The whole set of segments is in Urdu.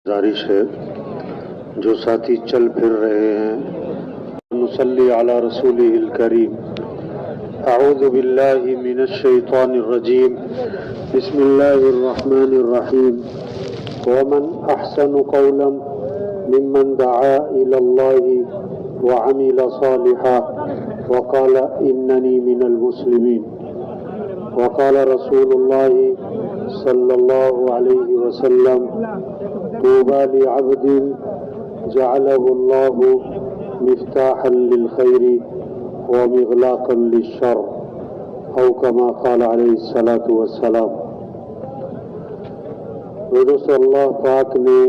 گزارش ہے جو ساتھی چل پھر رہے ہیں، نصلی علی رسولہ الکریم۔ اعوذ باللہ من الشیطان الرجیم، بسم اللہ الرحمن الرحیم۔ ومن احسن قولا ممن دعا الى اللہ وعمل صالحا وقال اننی من المسلمین۔ وقال رسول اللہ صلی اللہ علیہ وسلم: طوبى لعبد جعله الله مفتاحا للخير ومغلاقا للشر، او كما قال عليه الصلاة والسلام۔ دوستو، اللہ پاک نے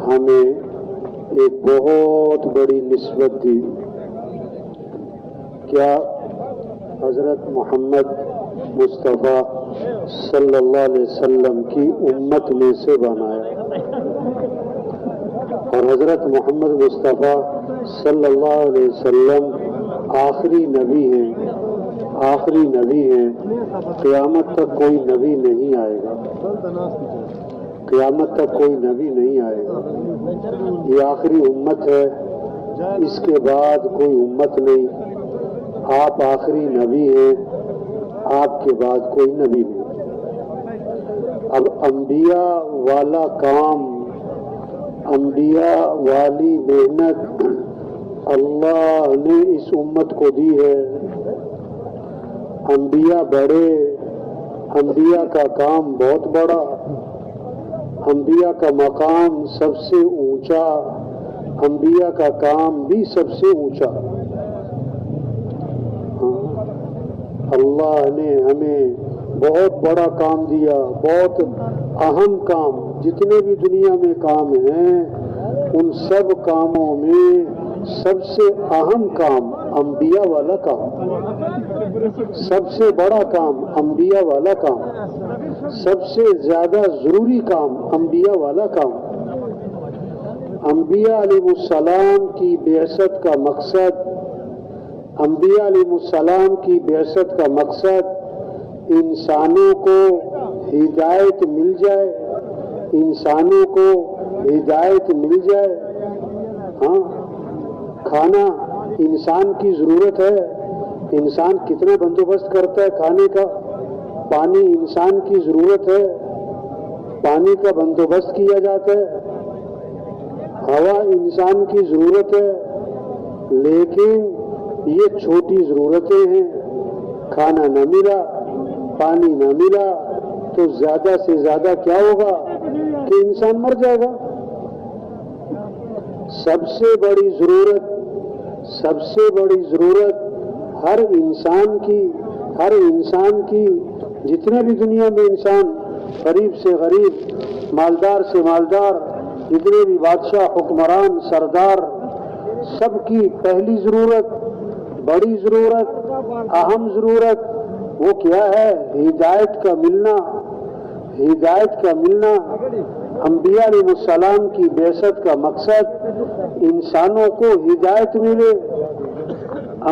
ہمیں ایک بہت بڑی نسبت دی، کیا حضرت محمد مصطفیٰ صلی اللہ علیہ وسلم کی امت میں سے بنایا، اور حضرت محمد مصطفیٰ صلی اللہ علیہ وسلم آخری نبی ہیں، آخری نبی ہیں۔ قیامت تک کوئی نبی نہیں آئے گا، قیامت تک کوئی نبی نہیں آئے گا، یہ آخری امت ہے، اس کے بعد کوئی امت نہیں۔ آپ آخری نبی ہیں، آپ کے بعد کوئی نبی نہیں۔ اب انبیاء والا کام، انبیاء والی محنت اللہ نے اس امت کو دی ہے۔ انبیاء بڑے، انبیاء کا کام بہت بڑا، انبیاء کا مقام سب سے اونچا، انبیاء کا کام بھی سب سے اونچا۔ اللہ نے ہمیں بہت بڑا کام دیا، بہت اہم کام۔ جتنے بھی دنیا میں کام ہیں ان سب کاموں میں سب سے اہم کام انبیاء والا کام، سب سے بڑا کام انبیاء والا کام، سب سے زیادہ ضروری کام انبیاء والا کام۔ انبیاء علیہ السلام کی بعثت کا مقصد، انبیاء علیہ السلام کی بعثت کا مقصد انسانوں کو ہدایت مل جائے، انسانوں کو ہدایت مل جائے۔ ہاں، کھانا انسان کی ضرورت ہے، انسان کتنا بندوبست کرتا ہے کھانے کا۔ پانی انسان کی ضرورت ہے، پانی کا بندوبست کیا جاتا ہے۔ ہوا انسان کی ضرورت ہے، لیکن یہ چھوٹی ضرورتیں ہیں۔ کھانا نہ ملا، پانی نہ ملا تو زیادہ سے زیادہ کیا ہوگا کہ انسان مر جائے گا۔ سب سے بڑی ضرورت، سب سے بڑی ضرورت ہر انسان کی، جتنے بھی دنیا میں انسان، غریب سے غریب، مالدار سے مالدار، جتنے بھی بادشاہ، حکمران، سردار، سب کی پہلی ضرورت، بڑی ضرورت، اہم ضرورت وہ کیا ہے؟ ہدایت کا ملنا، ہدایت کا ملنا۔ انبیاء علیہ السلام کی بعثت کا مقصد انسانوں کو ہدایت ملے،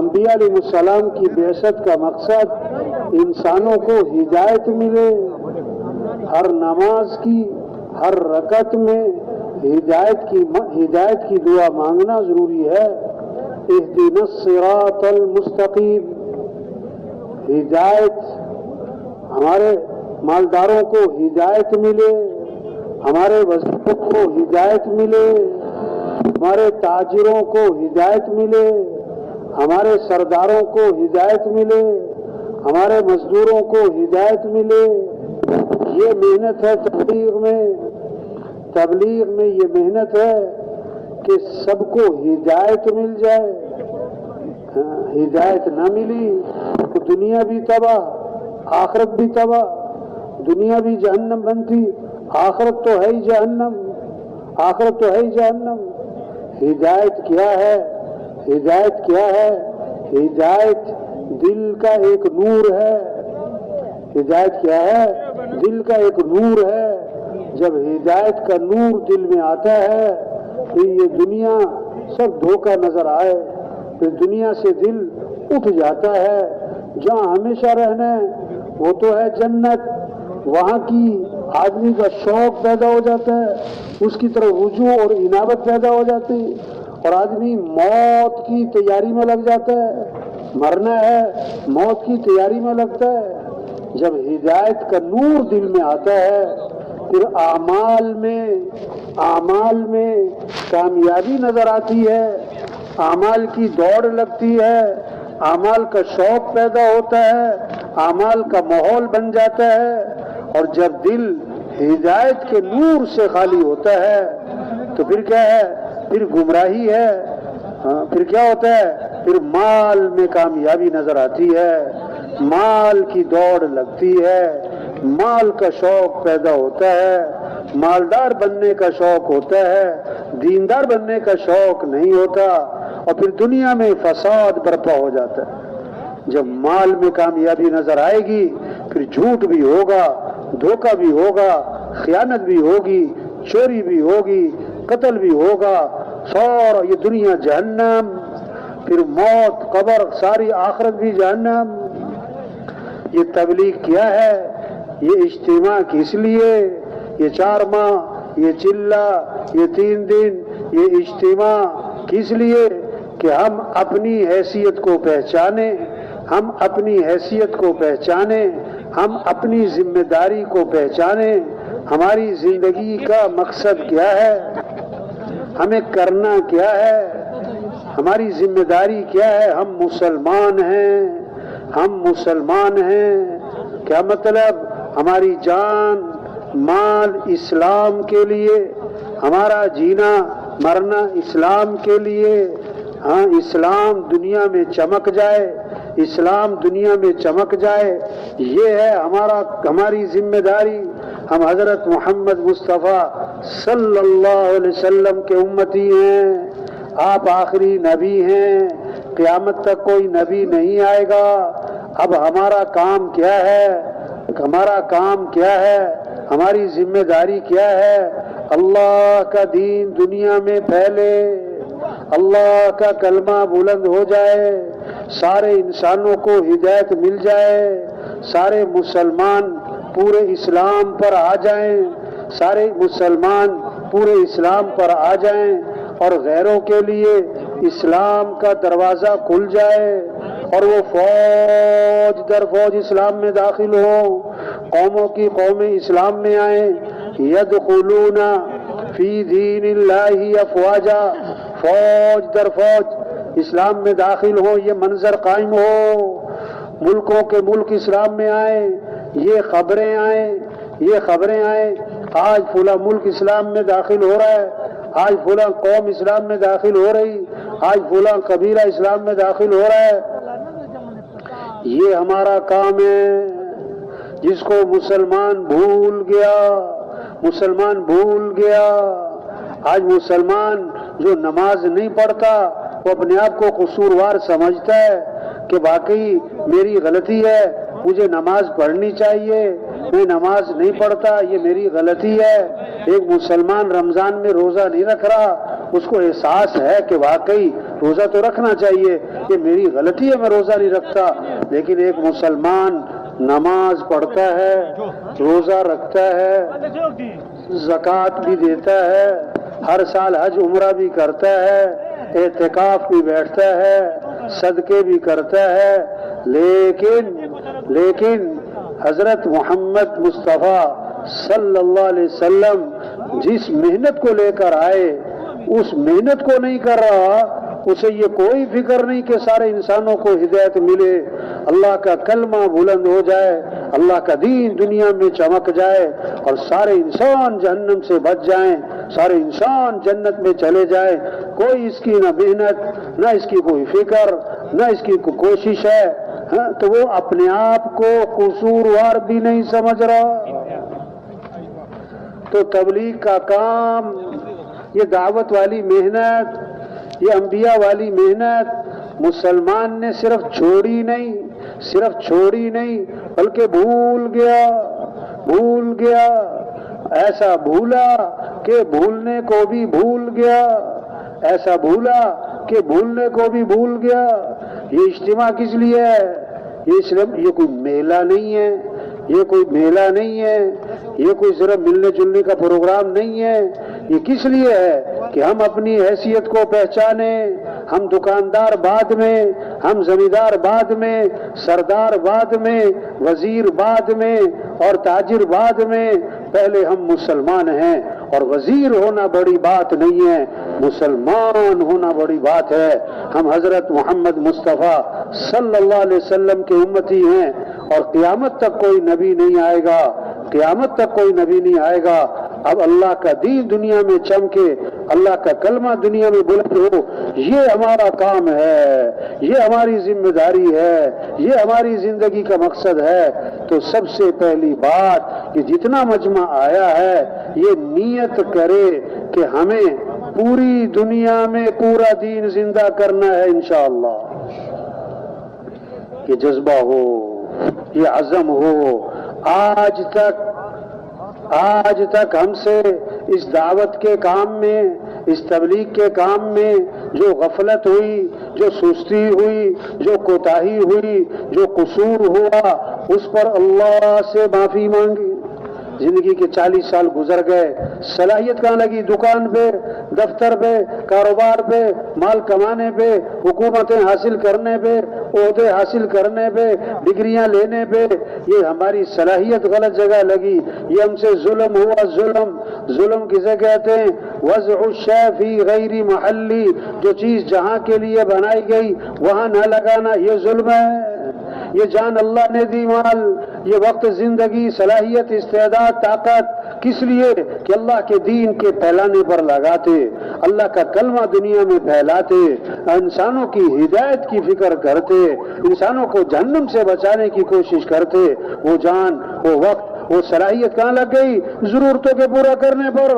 انبیاء علیہ السلام کی بعثت کا مقصد انسانوں کو ہدایت ملے۔ ہر نماز کی ہر رکعت میں ہدایت کی دعا مانگنا ضروری ہے۔ اہدنا الصراط المستقیم۔ ہدایت، ہمارے مالداروں کو ہدایت ملے، ہمارے وزیروں کو ہدایت ملے، ہمارے تاجروں کو ہدایت ملے، ہمارے سرداروں کو ہدایت ملے، ہمارے مزدوروں کو ہدایت ملے۔ یہ محنت ہے تبلیغ میں یہ محنت ہے کہ سب کو ہدایت مل جائے۔ ہدایت نہ ملی تو دنیا بھی تباہ، آخرت بھی تباہ۔ دنیا بھی جہنم بنتی، آخرت تو ہے ہی جہنم، آخرت تو ہے ہی جہنم۔ ہدایت کیا ہے؟ ہدایت کیا ہے؟ ہدایت دل کا ایک نور ہے۔ ہدایت کیا ہے؟ دل کا ایک نور ہے۔ جب ہدایت کا نور دل میں آتا ہے پھر یہ دنیا سب دھوکہ نظر آئے، پھر دنیا سے دل اٹھ جاتا ہے۔ جہاں ہمیشہ رہنا ہے وہ تو ہے جنت، وہاں کی آدمی کا شوق پیدا ہو جاتا ہے، اس کی طرف رجوع اور انابت پیدا ہو جاتی ہے، اور آدمی موت کی تیاری میں لگ جاتا ہے، مرنا ہے موت کی تیاری میں لگتا ہے۔ جب ہدایت کا نور دل میں آتا ہے پھر اعمال میں کامیابی نظر آتی ہے، اعمال کی دوڑ لگتی ہے، اعمال کا شوق پیدا ہوتا ہے، اعمال کا ماحول بن جاتا ہے۔ اور جب دل ہدایت کے نور سے خالی ہوتا ہے تو پھر کیا ہے؟ پھر گمراہی ہے۔ پھر کیا ہوتا ہے؟ پھر مال میں کامیابی نظر آتی ہے، مال کی دوڑ لگتی ہے، مال کا شوق پیدا ہوتا ہے، مالدار بننے کا شوق ہوتا ہے، دیندار بننے کا شوق نہیں ہوتا، اور پھر دنیا میں فساد برپا ہو جاتا ہے۔ جب مال میں کامیابی نظر آئے گی پھر جھوٹ بھی ہوگا، دھوکہ بھی ہوگا، خیانت بھی ہوگی، چوری بھی ہوگی، قتل بھی ہوگا، سارا یہ دنیا جہنم، پھر موت، قبر، ساری آخرت بھی جہنم۔ یہ تبلیغ کیا ہے؟ یہ اجتماع کس لیے؟ یہ 4 ماہ، یہ چلہ، یہ 3 دن، یہ اجتماع کس لیے؟ کہ ہم اپنی حیثیت کو پہچانیں، ہم اپنی حیثیت کو پہچانیں، ہم اپنی ذمہ داری کو پہچانیں، ہماری زندگی کا مقصد کیا ہے، ہمیں کرنا کیا ہے، ہماری ذمہ داری کیا ہے۔ ہم مسلمان ہیں، ہم مسلمان ہیں، کیا مطلب؟ ہماری جان مال اسلام کے لیے، ہمارا جینا مرنا اسلام کے لیے۔ ہاں، اسلام دنیا میں چمک جائے، اسلام دنیا میں چمک جائے، یہ ہے ہماری ذمہ داری۔ ہم حضرت محمد مصطفیٰ صلی اللہ علیہ وسلم کے امتی ہیں، آپ آخری نبی ہیں، قیامت تک کوئی نبی نہیں آئے گا۔ اب ہمارا کام کیا ہے؟ ہمارا کام کیا ہے؟ ہماری ذمہ داری کیا ہے؟ اللہ کا دین دنیا میں پھیلے، اللہ کا کلمہ بلند ہو جائے، سارے انسانوں کو ہدایت مل جائے، سارے مسلمان پورے اسلام پر آ جائیں، سارے مسلمان پورے اسلام پر آ جائیں، اور غیروں کے لیے اسلام کا دروازہ کھل جائے، اور وہ فوج در فوج اسلام میں داخل ہوں، قوموں کی قومیں اسلام میں آئیں، یدخلون فی دین اللہ افواجا، فوج در فوج اسلام میں داخل ہوں، یہ منظر قائم ہو، ملکوں کے ملک اسلام میں آئیں، یہ خبریں آئیں، آج فلاں ملک اسلام میں داخل ہو رہا ہے، آج فلاں قوم اسلام میں داخل ہو رہی، آج فلاں قبیلہ اسلام میں داخل ہو رہا ہے۔ یہ ہمارا کام ہے، جس کو مسلمان بھول گیا۔ آج مسلمان جو نماز نہیں پڑھتا وہ اپنے آپ کو قصوروار سمجھتا ہے کہ واقعی میری غلطی ہے، مجھے نماز پڑھنی چاہیے، میں نماز نہیں پڑھتا، یہ میری غلطی ہے۔ ایک مسلمان رمضان میں روزہ نہیں رکھ رہا، اس کو احساس ہے کہ واقعی روزہ تو رکھنا چاہیے، یہ میری غلطی ہے، میں روزہ نہیں رکھتا۔ لیکن ایک مسلمان نماز پڑھتا ہے، روزہ رکھتا ہے، زکوٰۃ بھی دیتا ہے، ہر سال حج عمرہ بھی کرتا ہے، اعتکاف بھی بیٹھتا ہے، صدقے بھی کرتا ہے، لیکن حضرت محمد مصطفیٰ صلی اللہ علیہ وسلم جس محنت کو لے کر آئے اس محنت کو نہیں کر رہا، اسے یہ کوئی فکر نہیں کہ سارے انسانوں کو ہدایت ملے، اللہ کا کلمہ بلند ہو جائے، اللہ کا دین دنیا میں چمک جائے، اور سارے انسان جہنم سے بچ جائیں، سارے انسان جنت میں چلے جائیں۔ کوئی اس کی نہ محنت، نہ اس کی کوئی فکر، نہ اس کی کوئی کوشش ہے، تو وہ اپنے آپ کو قصوروار بھی نہیں سمجھ رہا۔ تو تبلیغ کا کام، یہ دعوت والی محنت، یہ انبیاء والی محنت مسلمان نے صرف چھوڑی نہیں بلکہ بھول گیا، ایسا بھولا کہ بھولنے کو بھی بھول گیا، ایسا بھولا کہ بھولنے کو بھی بھول گیا۔ یہ اجتماع کس لیے ہے؟ یہ کوئی میلہ نہیں ہے، یہ کوئی میلہ نہیں ہے، یہ کوئی صرف ملنے جلنے کا پروگرام نہیں ہے، یہ کس لیے ہے کہ ہم اپنی حیثیت کو پہچانیں۔ ہم دکاندار بعد میں، ہم زمیندار بعد میں، سردار بعد میں، وزیر بعد میں اور تاجر بعد میں، پہلے ہم مسلمان ہیں، اور وزیر ہونا بڑی بات نہیں ہے، مسلمان ہونا بڑی بات ہے۔ ہم حضرت محمد مصطفیٰ صلی اللہ علیہ وسلم کے امتی ہیں، اور قیامت تک کوئی نبی نہیں آئے گا، قیامت تک کوئی نبی نہیں آئے گا۔ اب اللہ کا دین دنیا میں چمکے، اللہ کا کلمہ دنیا میں بلند ہو، یہ ہمارا کام ہے، یہ ہماری ذمہ داری ہے، یہ ہماری زندگی کا مقصد ہے۔ تو سب سے پہلی بات کہ جتنا مجمع آیا ہے یہ نیت کرے کہ ہمیں پوری دنیا میں پورا دین زندہ کرنا ہے انشاءاللہ۔ یہ جذبہ ہو، یہ عزم ہو۔ آج تک ہم سے اس دعوت کے کام میں، اس تبلیغ کے کام میں جو غفلت ہوئی، جو سستی ہوئی، جو کوتاہی ہوئی، جو قصور ہوا، اس پر اللہ سے معافی مانگی۔ زندگی کے 40 سال گزر گئے، صلاحیت کہاں لگی؟ دکان پہ، دفتر پہ، کاروبار پہ، مال کمانے پہ، حکومتیں حاصل کرنے پہ، عہدے حاصل کرنے پہ، ڈگریاں لینے پہ۔ یہ ہماری صلاحیت غلط جگہ لگی، یہ ہم سے ظلم ہوا۔ ظلم کسے کہتے ہیں؟ وضع الشیء فی غیر محلی، جو چیز جہاں کے لیے بنائی گئی وہاں نہ لگانا، یہ ظلم ہے۔ یہ جان اللہ نے دی، مال، یہ وقت، زندگی، صلاحیت، استعداد، طاقت، کس لیے؟ کہ اللہ کے دین کے پھیلانے پر لگاتے، اللہ کا کلمہ دنیا میں پھیلاتے، انسانوں کی ہدایت کی فکر کرتے، انسانوں کو جہنم سے بچانے کی کوشش کرتے۔ وہ جان، وہ وقت، وہ صلاحیت کہاں لگ گئی؟ ضرورتوں کے پورا کرنے پر،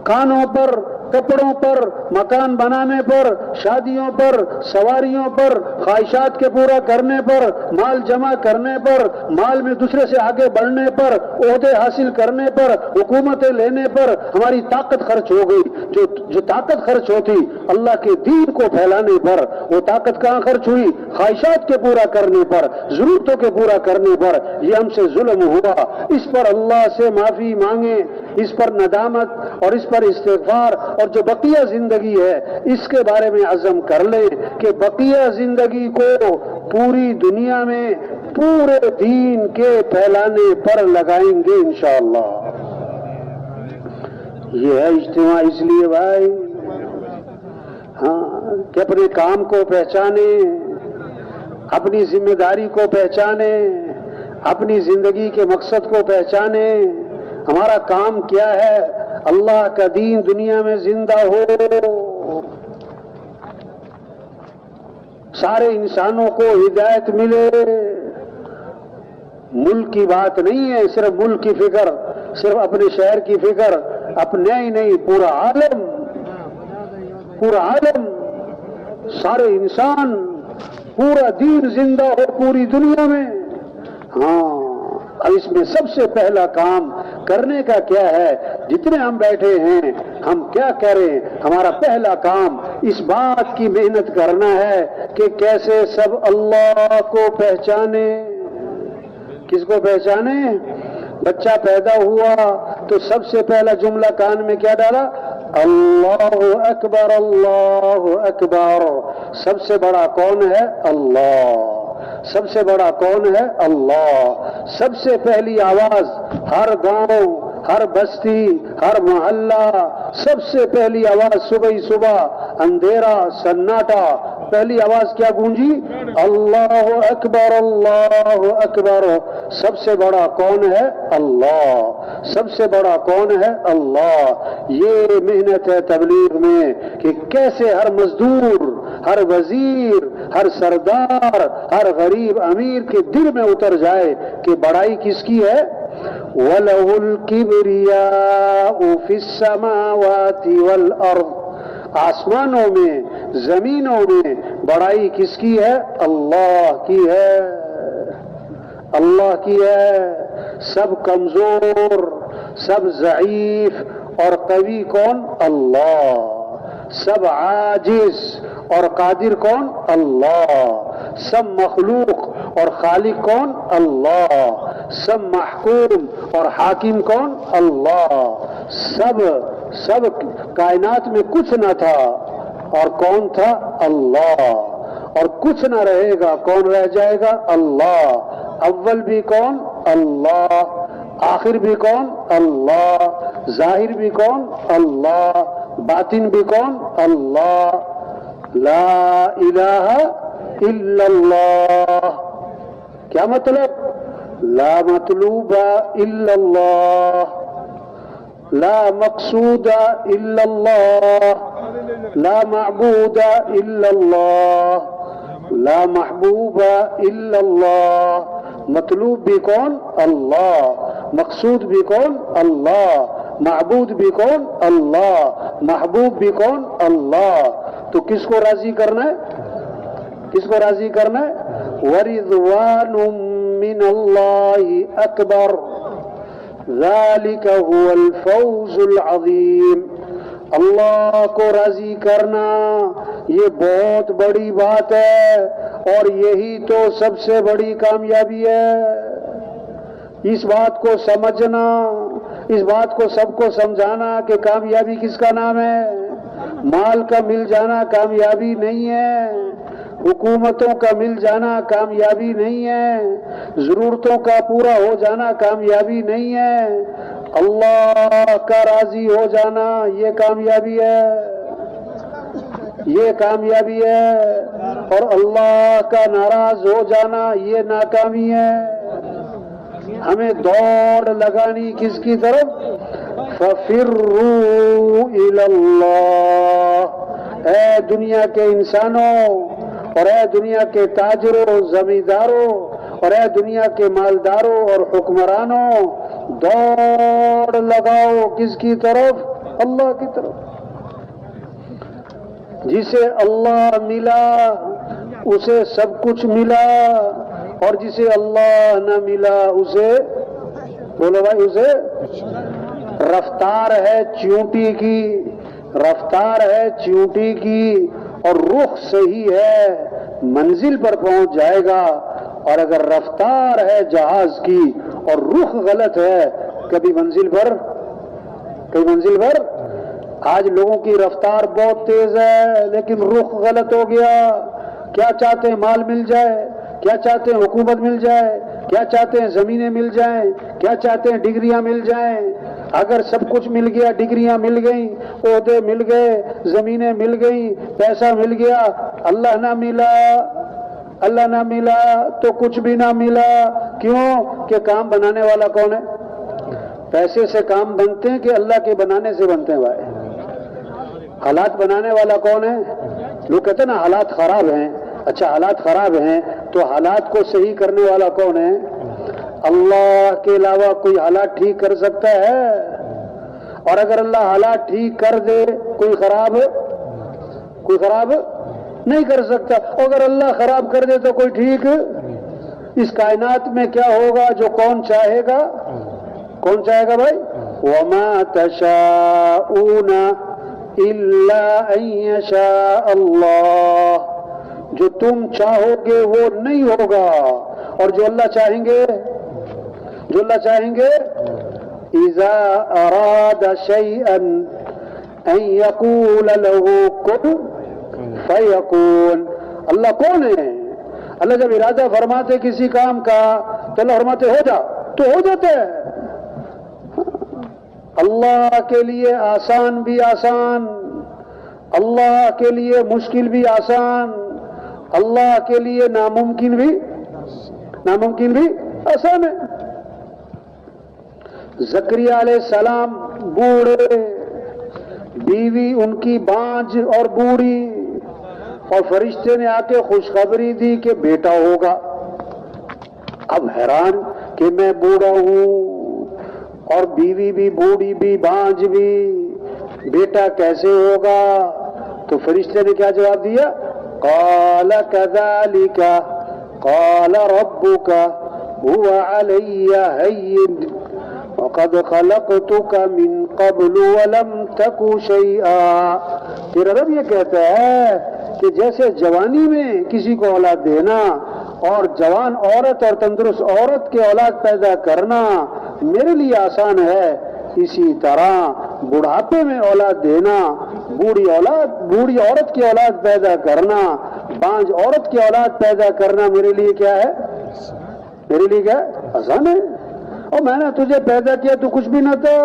کھانوں پر، کپڑوں پر، مکان بنانے پر، شادیوں پر، سواریوں پر، خواہشات کے پورا کرنے پر، مال جمع کرنے پر، مال میں دوسرے سے آگے بڑھنے پر، عہدے حاصل کرنے پر، حکومتیں لینے پر ہماری طاقت خرچ ہو گئی۔ جو طاقت خرچ ہوتی اللہ کے دین کو پھیلانے پر، وہ طاقت کہاں خرچ ہوئی؟ خواہشات کے پورا کرنے پر، ضرورتوں کے پورا کرنے پر۔ یہ ہم سے ظلم ہوا، اس پر اللہ سے معافی مانگیں، اس پر ندامت اور اس پر استغفار، اور جو بقیہ زندگی ہے اس کے بارے میں عزم کر لیں کہ بقیہ زندگی کو پوری دنیا میں پورے دین کے پھیلانے پر لگائیں گے انشاءاللہ۔ یہ ہے اجتماع، اس لیے بھائی کہ اپنے کام کو پہچانے، اپنی ذمہ داری کو پہچانے، اپنی زندگی کے مقصد کو پہچانے۔ ہمارا کام کیا ہے؟ اللہ کا دین دنیا میں زندہ ہو، سارے انسانوں کو ہدایت ملے۔ ملک کی بات نہیں ہے، صرف ملک کی فکر، صرف اپنے شہر کی فکر، اپنے ہی نہیں، پورا عالم، سارے انسان، پورا دین زندہ ہو پوری دنیا میں۔ اس میں سب سے پہلا کام کرنے کا کیا ہے؟ جتنے ہم بیٹھے ہیں ہم کیا کریں؟ ہمارا پہلا کام اس بات کی محنت کرنا ہے کہ کیسے سب اللہ کو پہچانے۔ کس کو پہچانے؟ بچہ پیدا ہوا تو سب سے پہلا جملہ کان میں کیا ڈالا؟ اللہ اکبر، اللہ اکبر۔ سب سے بڑا کون ہے؟ اللہ۔ سب سے بڑا کون ہے؟ اللہ۔ سب سے پہلی آواز ہر گاؤں، ہر بستی، ہر محلہ، سب سے پہلی آواز صبح اندھیرا، سناٹا، پہلی آواز کیا گونجی؟ اللہ اکبر، اللہ اکبر۔ سب سے بڑا کون ہے؟ اللہ۔ سب سے بڑا کون ہے؟ اللہ۔ یہ محنت ہے تبلیغ میں کہ کیسے ہر مزدور، ہر وزیر، ہر سردار، ہر غریب امیر کے دل میں اتر جائے کہ بڑائی کس کی ہے؟ وَلَهُ الْكِبْرِيَاءُ فِي السَّمَاوَاتِ وَالْأَرْضِ۔ آسمانوں میں، زمینوں میں بڑائی کس کی ہے؟ اللہ کی ہے، اللہ کی ہے۔ سب کمزور، سب ضعیف اور قوی کون؟ اللہ۔ سب عاجز اور قادر کون؟ اللہ۔ سب مخلوق اور خالق کون؟ اللہ۔ سب محکوم اور حاکم کون؟ اللہ. سب کائنات میں کچھ نہ تھا اور کون تھا؟ اللہ. اور کچھ نہ رہے گا، کون رہ جائے گا؟ اللہ. اول بھی کون؟ اللہ. آخر بھی کون؟ اللہ. ظاہر بھی کون؟ اللہ. باطن بھی کون؟ اللہ. لا الہ الا اللہ. کیا مطلب؟ لا مطلوب الا اللہ، لا مقصود الا اللہ، لا معبود الا اللہ، لا محبوب الا اللہ. مطلوب بھی کون؟ اللہ. مقصود بھی کون؟ اللہ. معبود بھی کون؟ اللہ. محبوب بھی کون؟ اللہ. تو کس کو راضی کرنا ہے؟ کس کو راضی کرنا ہے؟ وَرِضْوَانٌ مِّنَ اللَّهِ أَكْبَرُ ذَلِكَ هُوَ الْفَوْزُ الْعَظِيمُ. اللہ کو راضی کرنا یہ بہت بڑی بات ہے اور یہی تو سب سے بڑی کامیابی ہے. اس بات کو سمجھنا، اس بات کو سب کو سمجھانا کہ کامیابی کس کا نام ہے. مال کا مل جانا کامیابی نہیں ہے، حکومتوں کا مل جانا کامیابی نہیں ہے، ضرورتوں کا پورا ہو جانا کامیابی نہیں ہے. اللہ کا راضی ہو جانا یہ کامیابی ہے، یہ کامیابی ہے. اور اللہ کا ناراض ہو جانا یہ ناکامی ہے. ہمیں دوڑ لگانی کس کی طرف؟ فَفِرُّوا إِلَى اللَّهِ. اے دنیا کے انسانوں اور اے دنیا کے تاجروں، زمینداروں اور اے دنیا کے مالداروں اور حکمرانوں، دوڑ لگاؤ کس کی طرف؟ اللہ کی طرف. جسے اللہ ملا اسے سب کچھ ملا، اور جسے اللہ نہ ملا اسے، بولو بھائی، اسے رفتار ہے چیونٹی کی، رفتار ہے چیونٹی کی، اور رخ صحیح ہے منزل پر پہنچ جائے گا. اور اگر رفتار ہے جہاز کی اور رخ غلط ہے کبھی منزل پر، کبھی منزل پر. آج لوگوں کی رفتار بہت تیز ہے لیکن رخ غلط ہو گیا. کیا چاہتے ہیں؟ مال مل جائے. کیا چاہتے ہیں؟ حکومت مل جائے. کیا چاہتے ہیں؟ زمینیں مل جائیں. کیا چاہتے ہیں؟ ڈگریاں مل جائیں. اگر سب کچھ مل گیا، ڈگریاں مل گئیں، عہدے مل گئے، زمینیں مل گئیں، پیسہ مل گیا، اللہ نہ ملا، اللہ نہ ملا تو کچھ بھی نہ ملا. کیوں کہ کام بنانے والا کون ہے؟ پیسے سے کام بنتے ہیں کہ اللہ کے بنانے سے بنتے ہیں بھائی؟ حالات بنانے والا کون ہے؟ لوگ کہتے ہیں نا حالات خراب ہیں. اچھا حالات خراب ہیں تو حالات کو صحیح کرنے والا کون ہے؟ اللہ کے علاوہ کوئی حالات ٹھیک کر سکتا ہے؟ اور اگر اللہ حالات ٹھیک کر دے کوئی خراب نہیں کر سکتا. اگر اللہ خراب کر دے تو کوئی ٹھیک. اس کائنات میں کیا ہوگا جو کون چاہے گا؟ کون چاہے گا بھائی؟ وَمَا تَشَاءُونَ إِلَّا أَن يَشَاءَ اللَّهُ. جو تم چاہو گے وہ نہیں ہوگا، اور جو اللہ چاہیں گے، جو اللہ چاہیں گے. اذا اراد شيئا ان يقول له كن فيكون. اللہ کون ہے؟ اللہ جب ارادہ فرماتے کسی کام کا تو اللہ فرماتے ہو جا تو ہو جاتا ہے. اللہ کے لیے آسان بھی آسان، اللہ کے لیے مشکل بھی آسان، اللہ کے لیے ناممکن بھی آسان ہے. زکریا علیہ السلام بوڑھے، بیوی ان کی بانجھ اور بوڑھی، اور فرشتے نے آ کے خوشخبری دی کہ بیٹا ہوگا. اب حیران کہ میں بوڑھا ہوں اور بیوی بھی بوڑھی بھی بانجھ بھی، بیٹا کیسے ہوگا؟ تو فرشتے نے کیا جواب دیا؟ قال كذلك قال ربك هو علي هين وقد خلقتك من قبل ولم تك شيئا. تیرا رب یہ کہتا ہے کہ جیسے جوانی میں کسی کو اولاد دینا اور جوان عورت اور تندرست عورت کے اولاد پیدا کرنا میرے لیے آسان ہے، اسی طرح بڑھاپے میں اولاد دینا، بوڑھی عورت کی اولاد پیدا کرنا، بانج عورت کی اولاد پیدا کرنا میرے لیے کیا ہے؟ میرے لیے کیا ہے؟ آسان ہے۔ اور میں نے تجھے پیدا کیا تو کچھ بھی نہ تھا۔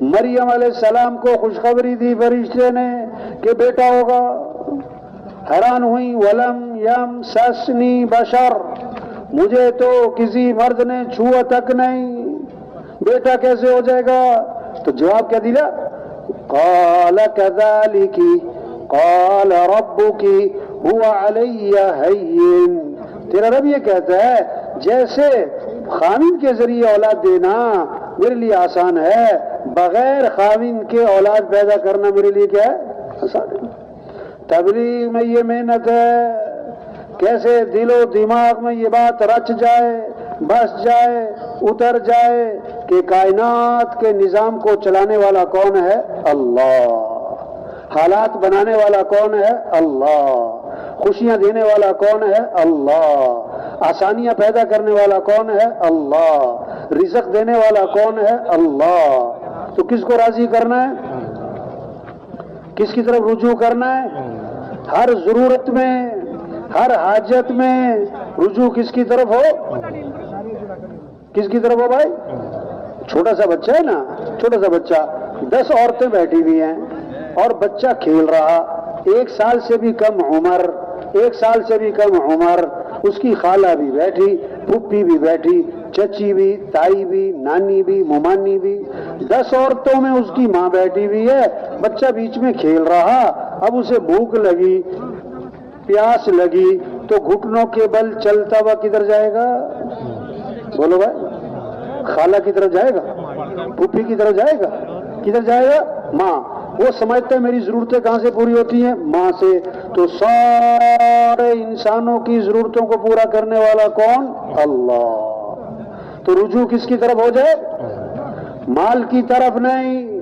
مریم علیہ السلام کو خوشخبری دی فرشتے نے کہ بیٹا ہوگا، حیران ہوئی، ولم یمسسنی بشر، مجھے تو کسی مرد نے چھوا تک نہیں، بیٹا کیسے ہو جائے گا؟ تو جواب کیا دیا؟ قال كذلك قال ربك هو علي هين، تیرا رب یہ کہتا ہے جیسے خاوند کے ذریعے اولاد دینا میرے لیے آسان ہے، بغیر خاوند کے اولاد پیدا کرنا میرے لیے کیا ہے؟ آسان ہے۔ تبلیغ میں یہ محنت ہے، کیسے دل و دماغ میں یہ بات رچ جائے، بس جائے، اتر جائے کہ کائنات کے نظام کو چلانے والا کون ہے؟ اللہ۔ حالات بنانے والا کون ہے؟ اللہ۔ خوشیاں دینے والا کون ہے؟ اللہ۔ آسانیاں پیدا کرنے والا کون ہے؟ اللہ۔ رزق دینے والا کون ہے؟ اللہ۔ تو کس کو راضی کرنا ہے؟ کس کی طرف رجوع کرنا ہے؟ ہر ضرورت میں، ہر حاجت میں رجوع کس کی طرف ہو؟ کس کی طرف ہو بھائی؟ چھوٹا سا بچہ ہے نا، چھوٹا سا بچہ، 10 عورتیں بیٹھی ہوئی ہیں اور بچہ کھیل رہا، 1 سال سے بھی کم عمر، 1 سال سے بھی کم عمر، اس کی خالہ بھی بیٹھی، پھوپھی بھی بیٹھی، چچی بھی، تائی بھی، نانی بھی، ممانی بھی، 10 عورتوں میں اس کی ماں بیٹھی ہوئی ہے، بچہ بیچ میں کھیل رہا، اب اسے بھوک لگی، پیاس لگی، تو گھٹنوں کے بل چلتا ہوا کدھر جائے گا؟ بولو بھائی، خالہ کی طرف جائے گا؟ پھوپھی کی طرف جائے گا؟ کدھر جائے گا؟ ماں۔ وہ سمجھتے ہیں میری ضرورتیں کہاں سے پوری ہوتی ہیں؟ ماں سے۔ تو سارے انسانوں کی ضرورتوں کو پورا کرنے والا کون؟ اللہ۔ تو رجوع کس کی طرف ہو جائے؟ مال کی طرف نہیں،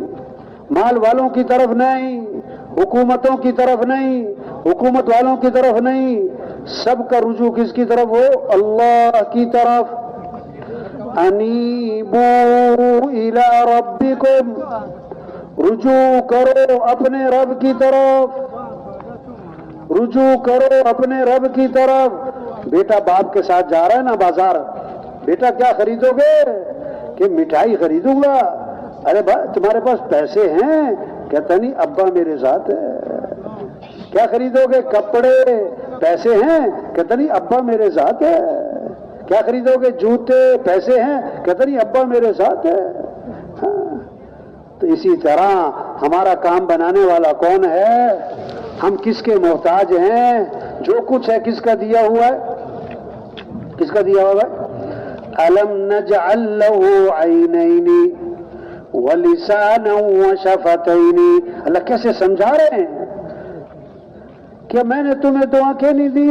مال والوں کی طرف نہیں، حکومتوں کی طرف نہیں، حکومت والوں کی طرف نہیں، سب کا رجوع کس کی طرف ہو؟ اللہ کی طرف۔ انیبوا الی ربکم، رجوع کرو اپنے رب کی طرف، رجوع کرو اپنے رب کی طرف۔ بیٹا باپ کے ساتھ جا رہا ہے نا بازار، بیٹا کیا خریدو گے؟ کہ مٹھائی خریدوں گا۔ ارے تمہارے پاس پیسے ہیں؟ کہتا نہیں ابا میرے ساتھ ہے۔ کیا خریدو گے؟ کپڑے۔ پیسے ہیں؟ کہتا نہیں ابا میرے ساتھ ہے۔ کیا خریدو گے؟ جوتے۔ پیسے ہیں؟ کہتا نہیں ابا میرے ساتھ ہے۔ تو اسی طرح ہمارا کام بنانے والا کون ہے؟ ہم کس کے محتاج ہیں؟ جو کچھ ہے کس کا دیا ہوا ہے؟ کس کا دیا ہوا ہے؟ أَلَمْ نَجْعَلْ لَهُ عَيْنَيْنِ وَلِسَانًا وَشَفَتَيْنِ۔ اللہ کیسے سمجھا رہے ہیں کہ میں نے تمہیں تو آنکھیں نہیں دی۔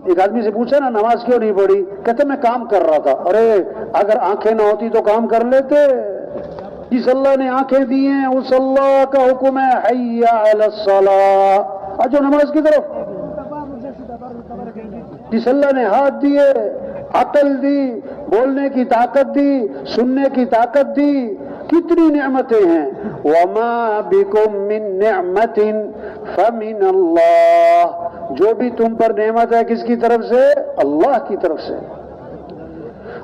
ایک آدمی سے پوچھا نا نماز کیوں نہیں پڑھی؟ کہتے میں کام کر رہا تھا۔ ارے اگر آنکھیں نہ ہوتی تو کام کر لیتے؟ جس اللہ نے آنکھیں دی ہیں اس اللہ کا حکم ہے حی علی الصلاۃ، آجو نماز کی طرف۔ جس اللہ نے ہاتھ دیے، عقل دی، بولنے کی طاقت دی، سننے کی طاقت دی، کتنی نعمتیں ہیں۔ وما بکم من نعمت فمن اللہ، جو بھی تم پر نعمت ہے کس کی طرف سے؟ اللہ کی طرف سے۔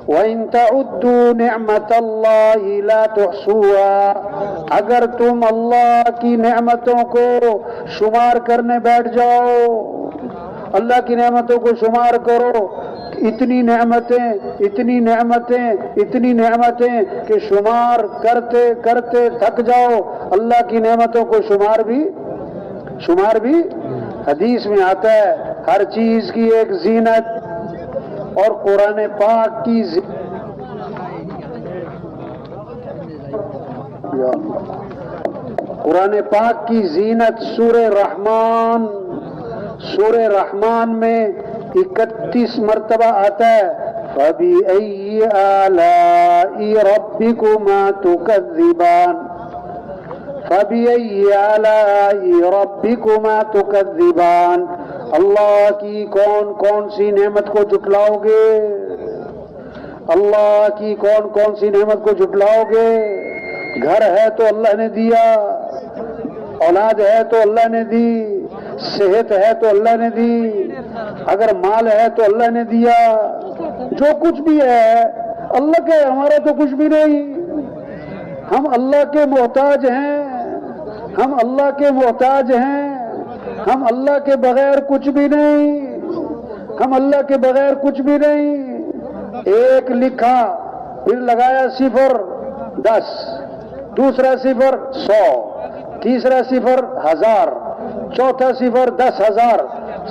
وَإِن تَعُدُّوا نِعْمَةَ اللَّهِ لَا تُحْصُوهَا، اگر تم اللہ کی نعمتوں کو شمار کرنے بیٹھ جاؤ، اللہ کی نعمتوں کو شمار کرو، اتنی نعمتیں اتنی نعمتیں اتنی نعمتیں کہ شمار کرتے کرتے تھک جاؤ، اللہ کی نعمتوں کو شمار بھی حدیث میں آتا ہے ہر چیز کی ایک زینت، اور قرآن پاک کی قرآن پاک کی زینت سورہ رحمان میں 31 مرتبہ آتا ہے فَبِأَيِّ آلَاءِ رَبِّكُمَا تُكَذِّبَانِ، فَبِأَيِّ آلَاءِ رَبِّكُمَا تُكَذِّبَانِ، اللہ کی کون کون سی نعمت کو جھٹلاؤ گے؟ اللہ کی کون کون سی نعمت کو جھٹلاؤ گے؟ گھر ہے تو اللہ نے دیا، اولاد ہے تو اللہ نے دی، صحت ہے تو اللہ نے دی، اگر مال ہے تو اللہ نے دیا، جو کچھ بھی ہے اللہ کے، ہمارا تو کچھ بھی نہیں، ہم اللہ کے محتاج ہیں، ہم اللہ کے محتاج ہیں، ہم اللہ کے بغیر کچھ بھی نہیں، ہم اللہ کے بغیر کچھ بھی نہیں۔ ایک لکھا پھر لگایا 0 10، دوسرا 0 100، تیسرا 0 1000، چوتھا 0 10,000،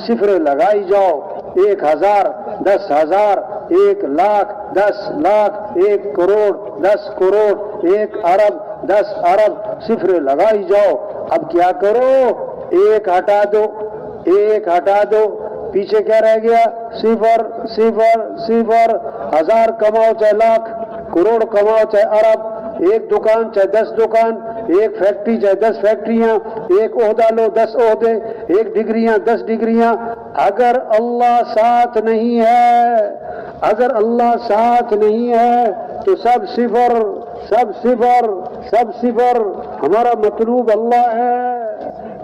صفریں لگائی جاؤ، 1000، 10,000، 1,00,000، 10,00,000، 1 کروڑ، 10 کروڑ، 1 ارب، 10 ارب، صفریں لگائی جاؤ۔ اب کیا کرو؟ ایک ہٹا دو، ایک ہٹا دو، پیچھے کیا رہ گیا؟ 0 0 0۔ 1000 کماؤ چاہے لاکھ، کروڑ کماؤ چاہے ارب، ایک دکان چاہے 10 دکان، ایک فیکٹری چاہے 10 فیکٹریاں، ایک عہدہ لو 10 عہدے، ایک ڈگریاں 10 ڈگریاں، اگر اللہ ساتھ نہیں ہے، اگر اللہ ساتھ نہیں ہے تو سب 0، سب 0، سب 0۔ ہمارا مطلوب اللہ ہے،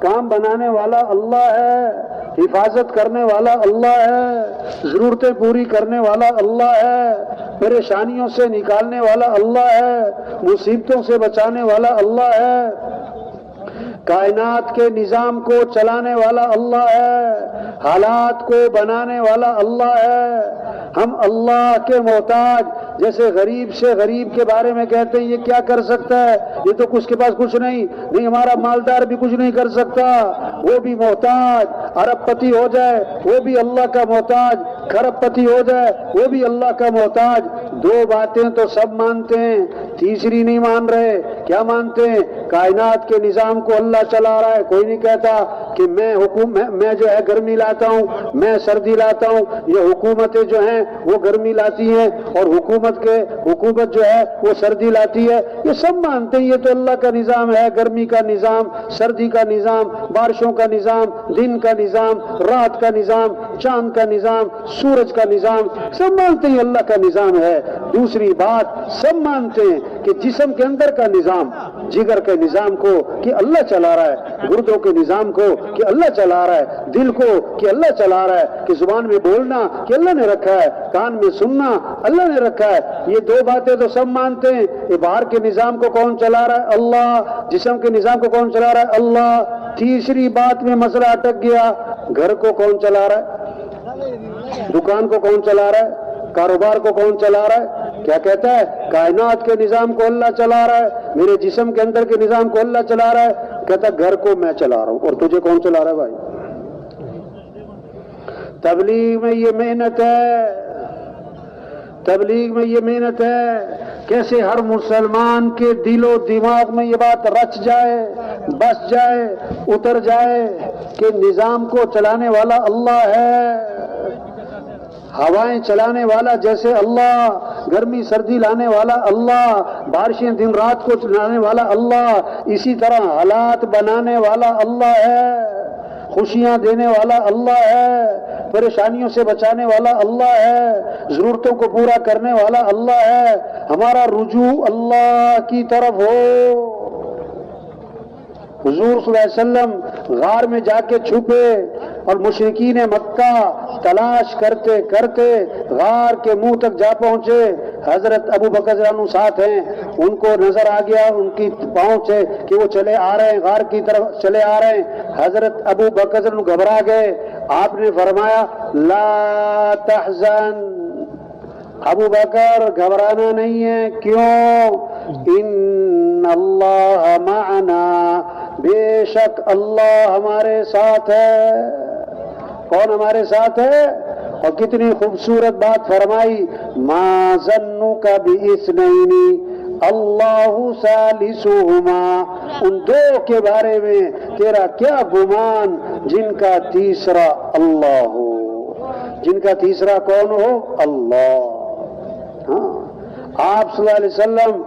کام بنانے والا اللہ ہے، حفاظت کرنے والا اللہ ہے، ضرورتیں پوری کرنے والا اللہ ہے، پریشانیوں سے نکالنے والا اللہ ہے، مصیبتوں سے بچانے والا اللہ ہے، کائنات کے نظام کو چلانے والا اللہ ہے، حالات کو بنانے والا اللہ ہے۔ ہم اللہ کے محتاج، جیسے غریب سے غریب کے بارے میں کہتے ہیں یہ کیا کر سکتا ہے، یہ تو اس کے پاس کچھ نہیں، ہمارا مالدار بھی کچھ نہیں کر سکتا، وہ بھی محتاج، ارب پتی ہو جائے وہ بھی اللہ کا محتاج، کھرب پتی ہو جائے وہ بھی اللہ کا محتاج۔ 2 باتیں تو سب مانتے ہیں، تیسری نہیں مان رہے۔ کیا مانتے ہیں؟ کائنات کے نظام کو اللہ چلا رہا ہے۔ کوئی نہیں کہتا کہ میں جو ہے گرمی لاتا ہوں، میں سردی لاتا ہوں، یہ حکومتیں جو ہیں وہ گرمی لاتی ہیں اور حکومت جو ہے وہ سردی لاتی ہے، یہ سب مانتے ہیں یہ تو اللہ کا نظام ہے، گرمی کا نظام، سردی کا نظام، بارشوں کا نظام، دن کا نظام، رات کا نظام، چاند کا نظام، سورج کا نظام، سب مانتے ہیں اللہ کا نظام ہے۔ دوسری بات، سب مانتے ہیں کہ جسم کے اندر کا نظام، جگر کے نظام کو کہ اللہ چلا رہا ہے، گردوں کے نظام کو کہ اللہ چلا رہا ہے، دل کو کہ اللہ چلا رہا ہے، کہ زبان میں بولنا کہ اللہ نے رکھا ہے، کان میں سننا اللہ نے رکھا ہے۔ یہ 2 باتیں تو سب مانتے ہیں۔ یہ باہر کے نظام کو کون چلا رہا ہے؟ اللہ۔ جسم کے نظام کو کون چلا رہا ہے؟ اللہ۔ تیسری بات میں مسئلہ اٹک گیا، گھر کو کون چلا رہا ہے؟ دکان کو کون چلا رہا ہے؟ کاروبار کو کون چلا رہا ہے؟ کیا کہتا ہے؟ کائنات کے نظام کو اللہ چلا رہا ہے، میرے جسم کے اندر کے نظام کو اللہ چلا رہا ہے۔ کہتا ہے گھر کو میں چلا رہا ہوں، اور تجھے کون چلا رہا ہے بھائی؟ تبلیغ میں یہ محنت ہے، تبلیغ میں یہ محنت ہے، کیسے ہر مسلمان کے دل و دماغ میں یہ بات رچ جائے، بس جائے، اتر جائے کہ نظام کو چلانے والا اللہ ہے، ہوائیں چلانے والا جیسے اللہ، گرمی سردی لانے والا اللہ، بارشیں دن رات کو چلانے والا اللہ، اسی طرح حالات بنانے والا اللہ ہے، خوشیاں دینے والا اللہ ہے، پریشانیوں سے بچانے والا اللہ ہے، ضرورتوں کو پورا کرنے والا اللہ ہے۔ ہمارا رجوع اللہ کی طرف ہو۔ حضور صلی اللہ علیہ وسلم غار میں جا کے چھپے اور مشرکین مکہ تلاش کرتے کرتے غار کے منہ تک جا پہنچے۔ حضرت ابو بکر رضی اللہ عنہ ساتھ ہیں، ان کو نظر آ گیا ان کی پہنچ ہے کہ وہ چلے آ رہے ہیں، غار کی طرف چلے آ رہے ہیں۔ حضرت ابو بکر رضی اللہ عنہ گھبرا گئے۔ آپ نے فرمایا لا تحزن، ابو بکر گھبرانا نہیں ہے، کیوں؟ ان اللہ معنا، بے شک اللہ ہمارے ساتھ ہے۔ کون ہمارے ساتھ ہے؟ اور کتنی خوبصورت بات فرمائی، ما ظنک باثنین اللہ ثالثہما، ان 2 کے بارے میں تیرا کیا گمان جن کا تیسرا اللہ ہو، جن کا تیسرا کون ہو؟ اللہ۔ ہاں، آپ صلی اللہ علیہ وسلم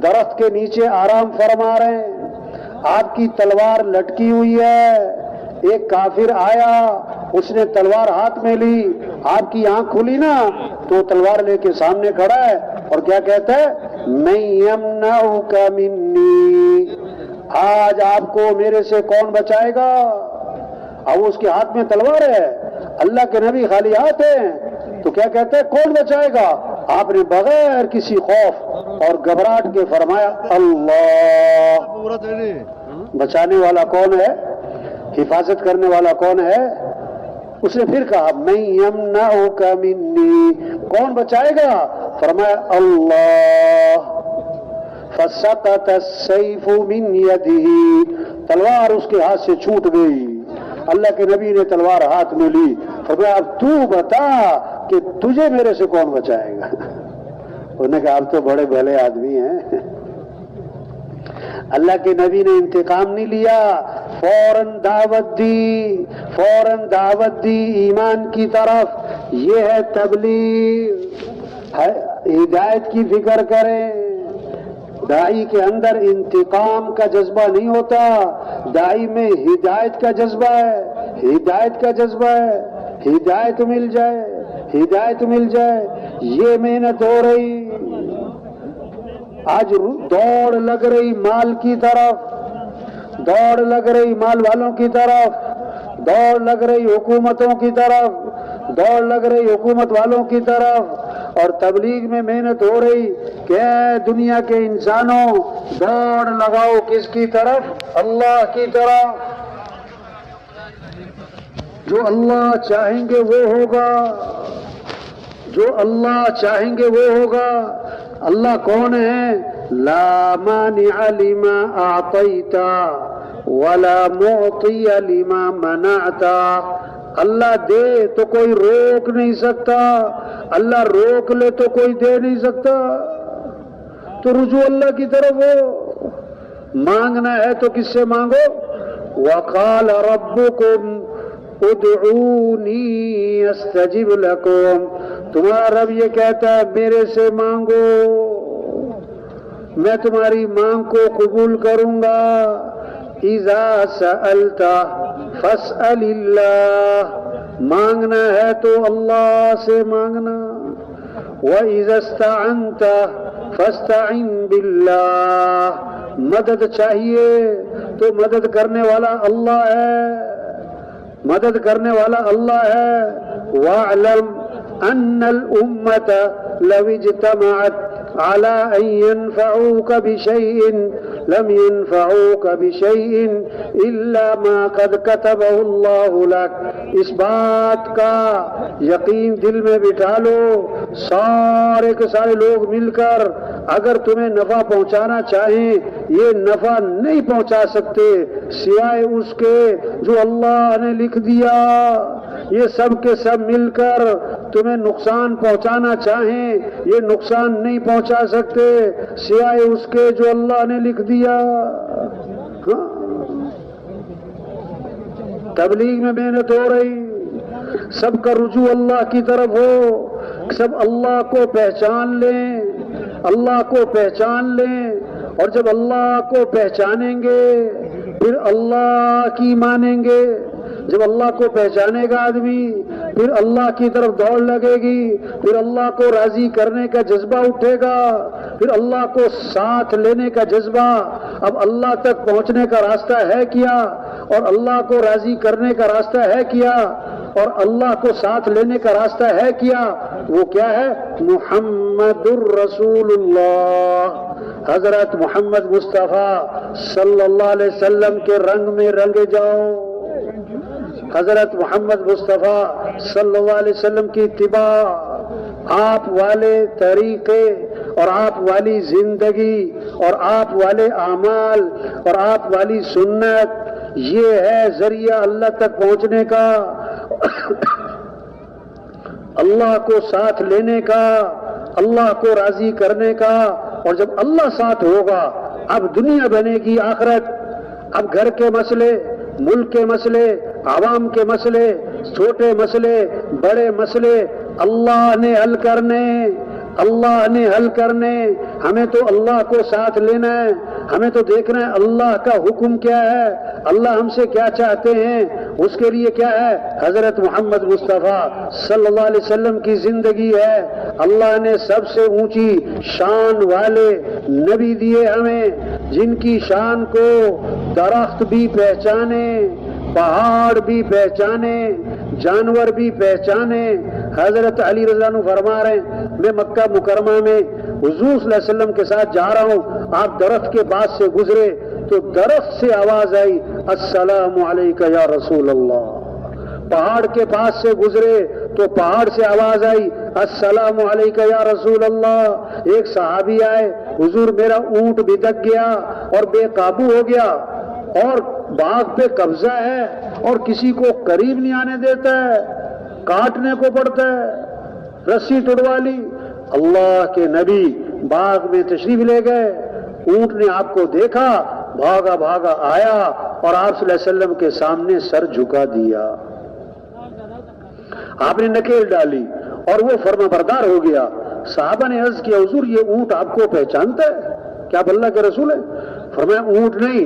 درخت کے نیچے آرام فرما رہے ہیں، آپ کی تلوار لٹکی ہوئی ہے، ایک کافر آیا، اس نے تلوار ہاتھ میں لی، آپ کی آنکھ کھلی نا تو تلوار لے کے سامنے کھڑا ہے اور کیا کہتا ہے؟ من یمنعک منی، آج آپ کو میرے سے کون بچائے گا؟ اب اس کے ہاتھ میں تلوار ہے، اللہ کے نبی خالی ہاتھ ہیں، تو کیا کہتے ہیں؟ کون بچائے گا؟ آپ نے بغیر کسی خوف اور گھبراہٹ کے فرمایا اللہ۔ بچانے والا کون ہے؟ حفاظت کرنے والا کون ہے؟ اس نے پھر کہا من یمنعک منی، کون بچائے گا؟ فرمایا اللہ۔ فسقط السیف من یدہ، تلوار اس کے ہاتھ سے چھوٹ گئی۔ اللہ کے نبی نے تلوار ہاتھ میں لی، فرمایا اب تو بتا کہ تجھے میرے سے کون بچائے گا؟ انہوں نے کہا آپ تو بڑے بھلے آدمی ہیں۔ اللہ کے نبی نے انتقام نہیں لیا، فوراً دعوت دی ایمان کی طرف۔ یہ ہے تبلیغ، ہدایت کی فکر کریں۔ داعی کے اندر انتقام کا جذبہ نہیں ہوتا، داعی میں ہدایت کا جذبہ ہے، ہدایت کا جذبہ ہے، ہدایت مل جائے، ہدایت مل جائے۔ یہ محنت ہو رہی، آج دوڑ لگ رہی مال کی طرف، دوڑ لگ رہی مال والوں کی طرف، دوڑ لگ رہی حکومتوں کی طرف، دوڑ لگ رہی حکومت والوں کی طرف، اور تبلیغ میں محنت ہو رہی کہ اے دنیا کے انسانوں دوڑ لگاؤ کس کی طرف؟ اللہ کی طرف۔ جو اللہ چاہیں گے وہ ہوگا، جو اللہ چاہیں گے وہ ہوگا۔ اللہ کون ہے؟ لا مانع لما اعطیت ولا معطی لما منعت۔ اللہ دے تو کوئی روک نہیں سکتا، اللہ روک لے تو کوئی دے نہیں سکتا۔ تو رجوع اللہ کی طرف ہو، مانگنا ہے تو کس سے مانگو؟ وقال ربکم ادعونی استجب لکم، تمہارا رب یہ کہتا ہے میرے سے مانگو، میں تمہاری مانگ کو قبول کروں گا۔ اذا سألت فاسأل اللہ، مانگنا ہے تو اللہ سے مانگنا۔ وَإِذَا اسْتَعَنْتَ فَاسْتَعِنْ بِاللَّهِ، مدد چاہیے تو مدد کرنے والا اللہ ہے، مدد کرنے والا اللہ ہے۔ وَاعْلَمْ أَنَّ الْأُمَّةَ لَوِ اجْتَمَعَتْ عَلَىٰ أَن يَنفَعُوكَ بِشَيْءٍ لَمْ يَنفَعُوكَ بِشَيْءٍ إِلَّا مَا قَدْ كَتَبَهُ اللَّهُ لَكَ، اس بات کا یقین دل میں بٹھا لو، سارے کے سارے لوگ مل کر اگر تمہیں نفع پہنچانا چاہیں یہ نفع نہیں پہنچا سکتے سوائے اس کے جو اللہ نے لکھ دیا۔ یہ سب کے سب مل کر تمہیں نقصان پہنچانا چاہیں یہ نقصان نہیں پہنچا سکتے سوائے اس کے جو اللہ نے لکھ دیا۔ ہاں، تبلیغ میں محنت ہو رہی، سب کا رجوع اللہ کی طرف ہو، سب اللہ کو پہچان لیں، اللہ کو پہچان لیں، اور جب اللہ کو پہچانیں گے پھر اللہ کی مانیں گے۔ جب اللہ کو پہچانے گا آدمی پھر اللہ کی طرف دوڑ لگے گی، پھر اللہ کو راضی کرنے کا جذبہ اٹھے گا، پھر اللہ کو ساتھ لینے کا جذبہ۔ اب اللہ تک پہنچنے کا راستہ ہے کیا، اور اللہ کو راضی کرنے کا راستہ ہے کیا، اور اللہ کو ساتھ لینے کا راستہ ہے کیا؟ وہ کیا ہے؟ محمد الرسول اللہ، حضرت محمد مصطفیٰ صلی اللہ علیہ وسلم کے رنگ میں رنگے جاؤ، حضرت محمد مصطفیٰ صلی اللہ علیہ وسلم کی اتباع، آپ والے طریقے اور آپ والی زندگی اور آپ والے اعمال اور آپ والی سنت، یہ ہے ذریعہ اللہ تک پہنچنے کا، اللہ کو ساتھ لینے کا، اللہ کو راضی کرنے کا۔ اور جب اللہ ساتھ ہوگا اب دنیا بنے گی آخرت، اب گھر کے مسئلے، ملک کے مسئلے، عوام کے مسئلے، چھوٹے مسئلے، بڑے مسئلے اللہ نے حل کرنے، اللہ نے حل کرنے۔ ہمیں تو اللہ کو ساتھ لینا ہے، ہمیں تو دیکھنا ہے اللہ کا حکم کیا ہے، اللہ ہم سے کیا چاہتے ہیں، اس کے لیے کیا ہے، حضرت محمد مصطفیٰ صلی اللہ علیہ وسلم کی زندگی ہے۔ اللہ نے سب سے اونچی شان والے نبی دیے ہمیں، جن کی شان کو درخت بھی پہچانے، پہاڑ بھی پہچانے، جانور بھی پہچانے۔ حضرت علی رضی اللہ عنہ فرما رہے ہیں میں مکہ مکرمہ میں حضور صلی اللہ علیہ وسلم کے ساتھ جا رہا ہوں، آپ درخت کے پاس سے گزرے تو درخت سے آواز آئی السلام علیکہ یا رسول اللہ۔ پہاڑ کے پاس سے گزرے تو پہاڑ سے آواز آئی السلام علیکہ یا رسول اللہ۔ ایک صحابی آئے، حضور میرا اونٹ بھی دک گیا اور بے قابو ہو گیا اور باغ پہ قبضہ ہے اور کسی کو قریب نہیں آنے دیتا ہے، کاٹنے کو پڑتا ہے، رسی توڑوا لی۔ اللہ کے نبی باغ میں تشریف لے گئے، اونٹ نے آپ کو دیکھا، بھاگا بھاگا آیا اور آپ صلی اللہ علیہ وسلم کے سامنے سر جھکا دیا، آپ نے نکیل ڈالی اور وہ فرما بردار ہو گیا۔ صحابہ نے عرض کیا حضور یہ اونٹ آپ کو پہچانتا ہے، کیا آپ اللہ کے رسول ہیں؟ فرمایا اونٹ نہیں،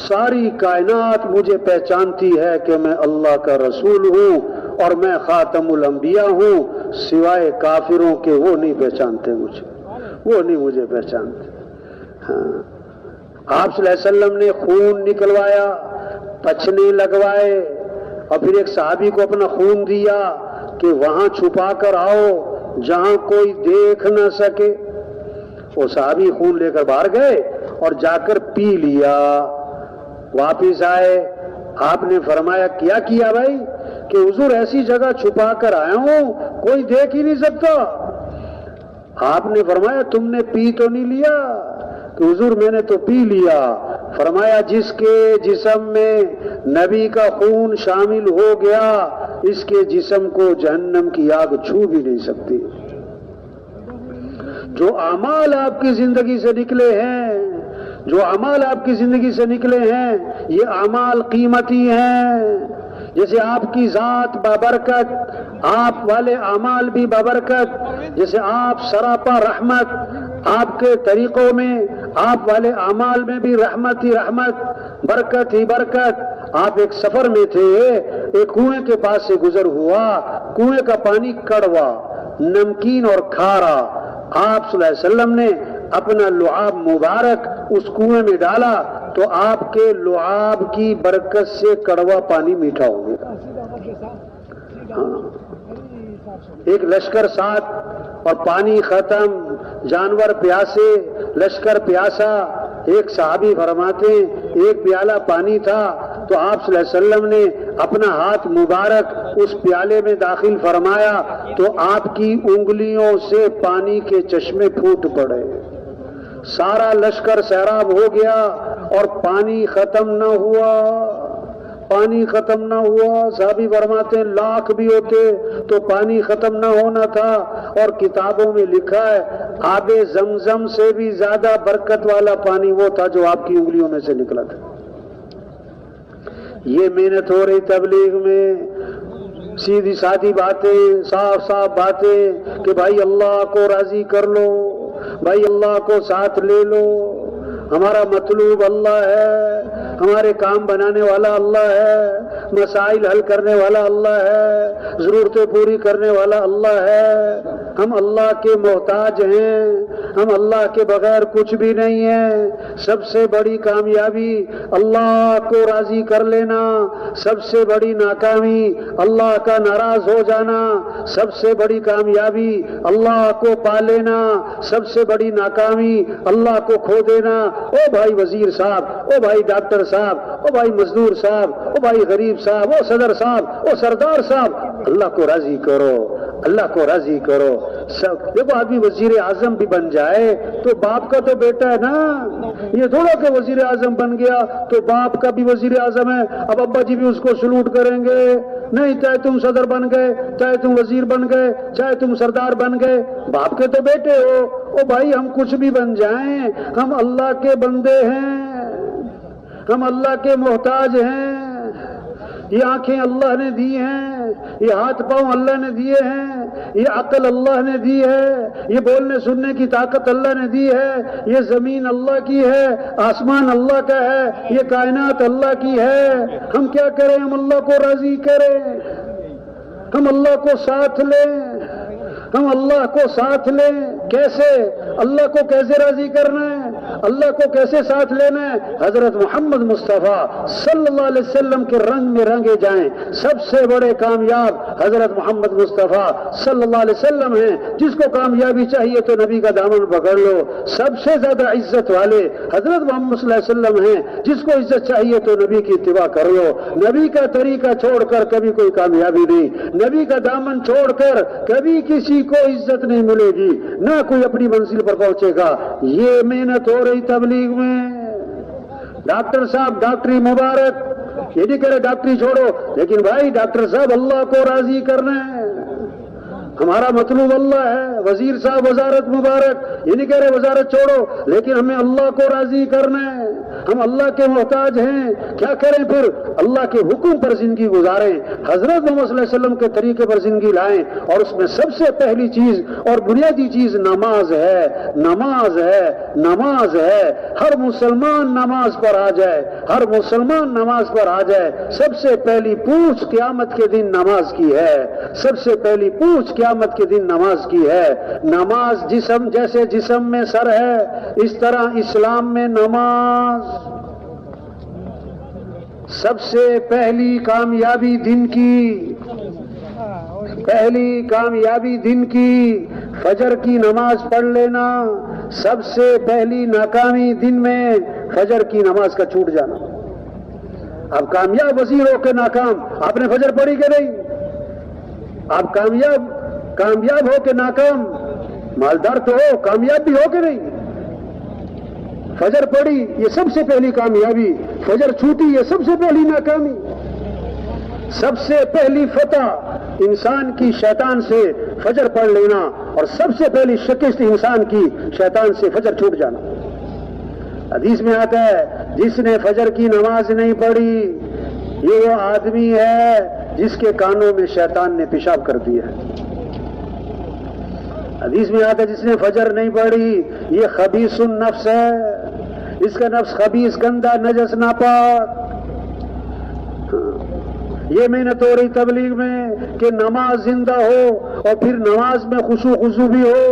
ساری کائنات مجھے پہچانتی ہے کہ میں اللہ کا رسول ہوں اور میں خاتم الانبیاء ہوں، سوائے کافروں کے وہ نہیں پہچانتے مجھے، وہ نہیں مجھے پہچانتے۔ ہاں، آپ صلی اللہ علیہ وسلم نے خون نکلوایا، پچھنے لگوائے اور پھر ایک صحابی کو اپنا خون دیا کہ وہاں چھپا کر آؤ جہاں کوئی دیکھ نہ سکے۔ وہ صحابی خون لے کر باہر گئے اور جا کر پی لیا، واپس آئے، آپ نے فرمایا کیا کیا بھائی؟ کہ حضور ایسی جگہ چھپا کر آیا ہوں کوئی دیکھ ہی نہیں سکتا۔ آپ نے فرمایا تم نے پی تو نہیں لیا؟ کہ حضور میں نے تو پی لیا۔ فرمایا جس کے جسم میں نبی کا خون شامل ہو گیا اس کے جسم کو جہنم کی آگ چھو بھی نہیں سکتی۔ جو اعمال آپ کی زندگی سے نکلے ہیں، جو اعمال آپ کی زندگی سے نکلے ہیں یہ اعمال قیمتی ہیں۔ جیسے آپ کی ذات بابرکت، آپ والے اعمال بھی بابرکت، جیسے آپ سراپا رحمت، آپ کے طریقوں میں آپ والے اعمال میں بھی رحمت ہی رحمت، برکت ہی برکت۔ آپ ایک سفر میں تھے، ایک کنویں کے پاس سے گزر ہوا، کنویں کا پانی کڑوا، نمکین اور کھارا۔ آپ صلی اللہ علیہ وسلم نے اپنا لعاب مبارک اس کنویں میں ڈالا تو آپ کے لعاب کی برکت سے کڑوا پانی میٹھا ہو گیا۔ ایک لشکر ساتھ اور پانی ختم، جانور پیاسے، لشکر پیاسا۔ ایک صحابی فرماتے ایک پیالہ پانی تھا تو آپ صلی اللہ علیہ وسلم نے اپنا ہاتھ مبارک اس پیالے میں داخل فرمایا تو آپ کی انگلیوں سے پانی کے چشمے پھوٹ پڑے، سارا لشکر سیراب ہو گیا اور پانی ختم نہ ہوا، پانی ختم نہ ہوا۔ صحابی فرماتے ہیں لاکھ بھی ہوتے تو پانی ختم نہ ہونا تھا، اور کتابوں میں لکھا ہے آب زمزم سے بھی زیادہ برکت والا پانی وہ تھا جو آپ کی انگلیوں میں سے نکلا تھا۔ یہ محنت ہو رہی تبلیغ میں، سیدھی سادی باتیں، صاف صاف باتیں کہ بھائی اللہ کو راضی کر لو، بھائی اللہ کو ساتھ لے لو، ہمارا مطلوب اللہ ہے، ہمارے کام بنانے والا اللہ ہے، مسائل حل کرنے والا اللہ ہے، ضرورتیں پوری کرنے والا اللہ ہے، ہم اللہ کے محتاج ہیں، ہم اللہ کے بغیر کچھ بھی نہیں ہیں۔ سب سے بڑی کامیابی اللہ کو راضی کر لینا، سب سے بڑی ناکامی اللہ کا ناراض ہو جانا، سب سے بڑی کامیابی اللہ کو پا لینا، سب سے بڑی ناکامی اللہ کو کھو دینا۔ او بھائی وزیر صاحب، او بھائی ڈاکٹر صاحب، او بھائی مزدور صاحب، او بھائی غریب صاحب، او صدر صاحب، او سردار صاحب، اللہ کو راضی کرو، اللہ کو راضی کرو۔ دیکھو آدمی وزیر اعظم بھی بن جائے تو باپ کا تو بیٹا ہے نا، یہ تھوڑا کہ وزیر اعظم بن گیا تو باپ کا بھی وزیر اعظم ہے، اب ابا جی بھی اس کو سلوٹ کریں گے؟ نہیں، چاہے تم صدر بن گئے، چاہے تم وزیر بن گئے، چاہے تم سردار بن گئے، باپ کے تو بیٹے ہو۔ او بھائی ہم کچھ بھی بن جائیں، ہم اللہ کے بندے ہیں، ہم اللہ کے محتاج ہیں۔ یہ آنکھیں اللہ نے دی ہیں، یہ ہاتھ پاؤں اللہ نے دیے ہیں، یہ عقل اللہ نے دی ہے، یہ بولنے سننے کی طاقت اللہ نے دی ہے، یہ زمین اللہ کی ہے، آسمان اللہ کا ہے، یہ کائنات اللہ کی ہے۔ ہم کیا کریں؟ ہم اللہ کو راضی کریں، ہم اللہ کو ساتھ لیں، ہم اللہ کو ساتھ لیں۔ کیسے؟ اللہ کو کیسے راضی کرنا ہے، اللہ کو کیسے ساتھ لینا ہے؟ حضرت محمد مصطفیٰ صلی اللہ علیہ وسلم کے رنگ میں رنگے جائیں۔ سب سے بڑے کامیاب حضرت محمد مصطفیٰ صلی اللہ علیہ وسلم ہیں۔ جس کو کامیابی چاہیے تو نبی کا دامن پکڑ لو۔ سب سے زیادہ عزت والے حضرت محمد صلی اللہ علیہ وسلم ہیں۔ جس کو عزت چاہیے تو نبی کی اتباع کر لو۔ نبی کا طریقہ چھوڑ کر کبھی کوئی کامیابی نہیں، نبی کا دامن چھوڑ کر کبھی کسی کو عزت نہیں ملے گی، نہ کوئی اپنی منزل پر پہنچے گا۔ یہ محنت ہو رہی تبلیغ میں۔ ڈاکٹر صاحب ڈاکٹری مبارک، یہ نہیں کہہ رہے ڈاکٹری چھوڑو، لیکن بھائی ڈاکٹر صاحب اللہ کو راضی کرنا ہے، ہمارا مطلوب اللہ ہے۔ وزیر صاحب وزارت مبارک، یہ نہیں کہہ رہے وزارت چھوڑو، لیکن ہمیں اللہ کو راضی کرنا ہے، ہم اللہ کے محتاج ہیں۔ کیا کریں پھر؟ اللہ کے حکم پر زندگی گزاریں، حضرت محمد صلی اللہ علیہ وسلم کے طریقے پر زندگی لائیں، اور اس میں سب سے پہلی چیز اور بنیادی چیز نماز ہے، نماز ہے، نماز ہے۔ ہر مسلمان نماز پر آ جائے، ہر مسلمان نماز پر آ جائے۔ سب سے پہلی پوچھ قیامت کے دن نماز کی ہے، سب سے پہلی پوچھ قیامت کے دن نماز کی ہے۔ نماز جسم جیسے جسم میں سر ہے، اس طرح اسلام میں نماز۔ سب سے پہلی کامیابی دن کی، پہلی کامیابی دن کی فجر کی نماز پڑھ لینا، سب سے پہلی ناکامی دن میں فجر کی نماز کا چھوٹ جانا۔ اب کامیاب وزیر ہو کے ناکام، آپ نے فجر پڑھی کہ نہیں؟ آپ کامیاب ہو کے ناکام، مالدار تو ہو، کامیاب بھی ہو کہ نہیں؟ فجر پڑھی یہ سب سے پہلی کامیابی، فجر چھوٹی یہ سب سے پہلی ناکامی۔ سب سے پہلی فتح انسان کی شیطان سے فجر پڑھ لینا، اور سب سے پہلی شکست انسان کی شیطان سے فجر چھوٹ جانا۔ حدیث میں آتا ہے جس نے فجر کی نماز نہیں پڑھی یہ وہ آدمی ہے جس کے کانوں میں شیطان نے پیشاب کر دیا ہے۔ حدیث میں آتا ہے جس نے فجر نہیں پڑھی یہ خبیث النفس ہے، اس کا نفس خبیث، گندا، نجس، ناپاک۔ یہ محنت ہو رہی تبلیغ میں کہ نماز زندہ ہو، اور پھر نماز میں خشوع خضوع بھی ہو،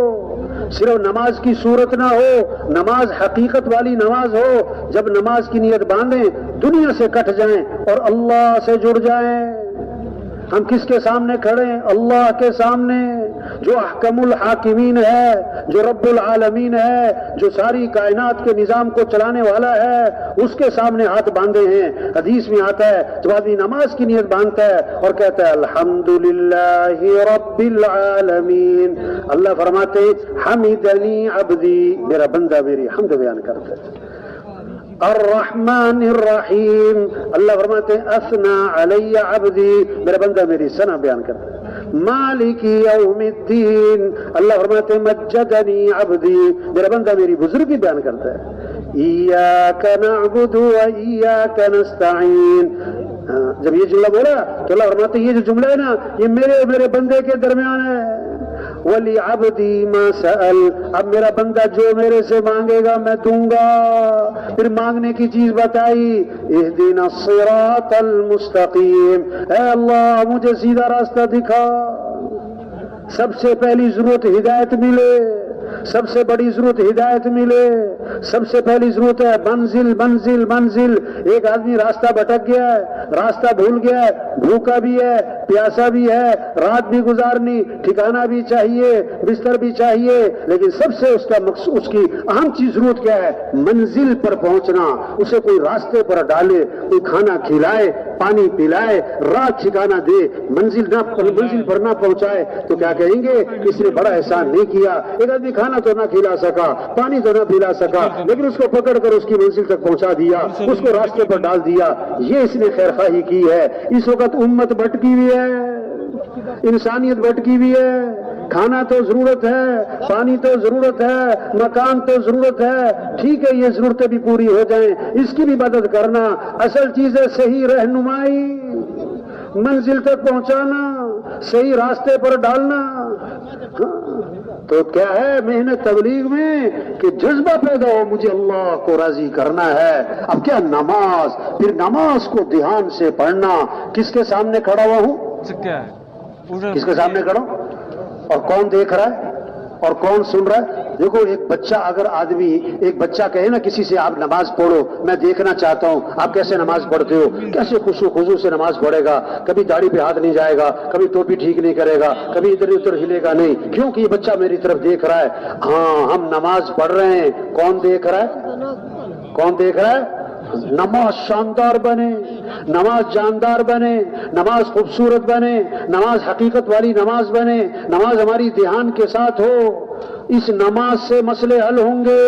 صرف نماز کی صورت نہ ہو، نماز حقیقت والی نماز ہو۔ جب نماز کی نیت باندھیں دنیا سے کٹ جائیں اور اللہ سے جڑ جائیں۔ ہم کس کے سامنے کھڑے ہیں؟ اللہ کے سامنے، جو احکم الحاکمین ہے، جو رب العالمین ہے، جو ساری کائنات کے نظام کو چلانے والا ہے، اس کے سامنے ہاتھ باندھے ہیں۔ حدیث میں آتا ہے جب آدمی نماز کی نیت باندھتا ہے اور کہتا ہے الحمدللہ رب العالمین، اللہ فرماتے حمدنی عبدی، میرا بندہ میری حمد بیان کرتا ہے۔ الرحمن الرحیم، اللہ فرماتے ہیں اثنا علی عبدی، میرا بندہ میری ثنا بیان کرتا ہے۔ مالک یوم الدین، اللہ فرماتے ہیں مجدنی عبدی، میرا بندہ میری بزرگی بیان کرتا ہے۔ ایاک نعبد و ایاک نستعین، جب یہ جملہ بولا تو اللہ فرماتے ہیں یہ جو جملہ ہے نا یہ میرے اور میرے بندے کے درمیان ہے۔ وَلِعَبْدِي مَا سَأَلَ، اب میرا بندہ جو میرے سے مانگے گا میں دوں گا۔ پھر مانگنے کی چیز بتائی، اهدنا الصراط المستقیم، اے اللہ مجھے سیدھا راستہ دکھا۔ سب سے پہلی ضرورت ہدایت ملے، سب سے بڑی ضرورت ہدایت ملے۔ سب سے پہلی ضرورت ہے منزل منزل منزل۔ ایک آدمی راستہ بھٹک گیا ہے، راستہ بھول گیا ہے، بھوکا بھی ہے، پیاسا بھی ہے، رات بھی گزارنی، ٹھکانہ بھی چاہیے، بستر بھی چاہیے، لیکن سب سے اس کی اہم چیز ضرورت کیا ہے؟ منزل پر پہنچنا۔ اسے کوئی راستے پر ڈالے، کوئی کھانا کھلائے، پانی پلائے، رات ٹھکانہ دے، منزل پر نہ پہنچائے تو کیا کہیں گے؟ اس نے بڑا احسان نہیں کیا۔ ایک آدمی کھانا تو نہ کھلا سکا، پانی تو نہ پلا سکا، لیکن اس کو پکڑ کر اس کی منزل تک پہنچا دیا، اس کو راستے پر ڈال دیا، یہ اس نے خیر خواہی کی ہے۔ اس وقت امت بھٹکی ہوئی ہے، انسانیت بھٹکی ہوئی ہے۔ کھانا تو ضرورت ہے، پانی تو ضرورت ہے، مکان تو ضرورت ہے، ٹھیک ہے یہ ضرورتیں بھی پوری ہو جائیں، اس کی بھی مدد کرنا۔ اصل چیز ہے صحیح رہنمائی، منزل تک پہنچانا، صحیح راستے پر ڈالنا۔ تو کیا ہے محنت تبلیغ میں کہ جذبہ پیدا ہو مجھے اللہ کو راضی کرنا ہے. اب کیا نماز، پھر نماز کو دھیان سے پڑھنا. کس کے سامنے کھڑا ہوا ہوں؟ کس کے سامنے کھڑا ہوں؟ اور کون دیکھ رہا ہے اور کون سن رہا ہے؟ دیکھو ایک بچہ، اگر آدمی ایک بچہ کہے نا کسی سے آپ نماز پڑھو میں دیکھنا چاہتا ہوں آپ کیسے نماز پڑھتے ہو، کیسے خشوع خضوع سے نماز پڑھے گا، کبھی داڑھی پہ ہاتھ نہیں جائے گا، کبھی ٹوپی ٹھیک نہیں کرے گا، کبھی ادھر ادھر ہلے گا نہیں، کیونکہ یہ بچہ میری طرف دیکھ رہا ہے. ہاں ہم نماز پڑھ رہے ہیں، کون دیکھ رہا ہے؟ کون دیکھ رہا ہے؟ نماز شاندار بنے، نماز جاندار بنے، نماز خوبصورت بنے، نماز حقیقت والی نماز بنے، نماز ہماری دھیان کے ساتھ ہو. اس نماز سے مسئلے حل ہوں گے.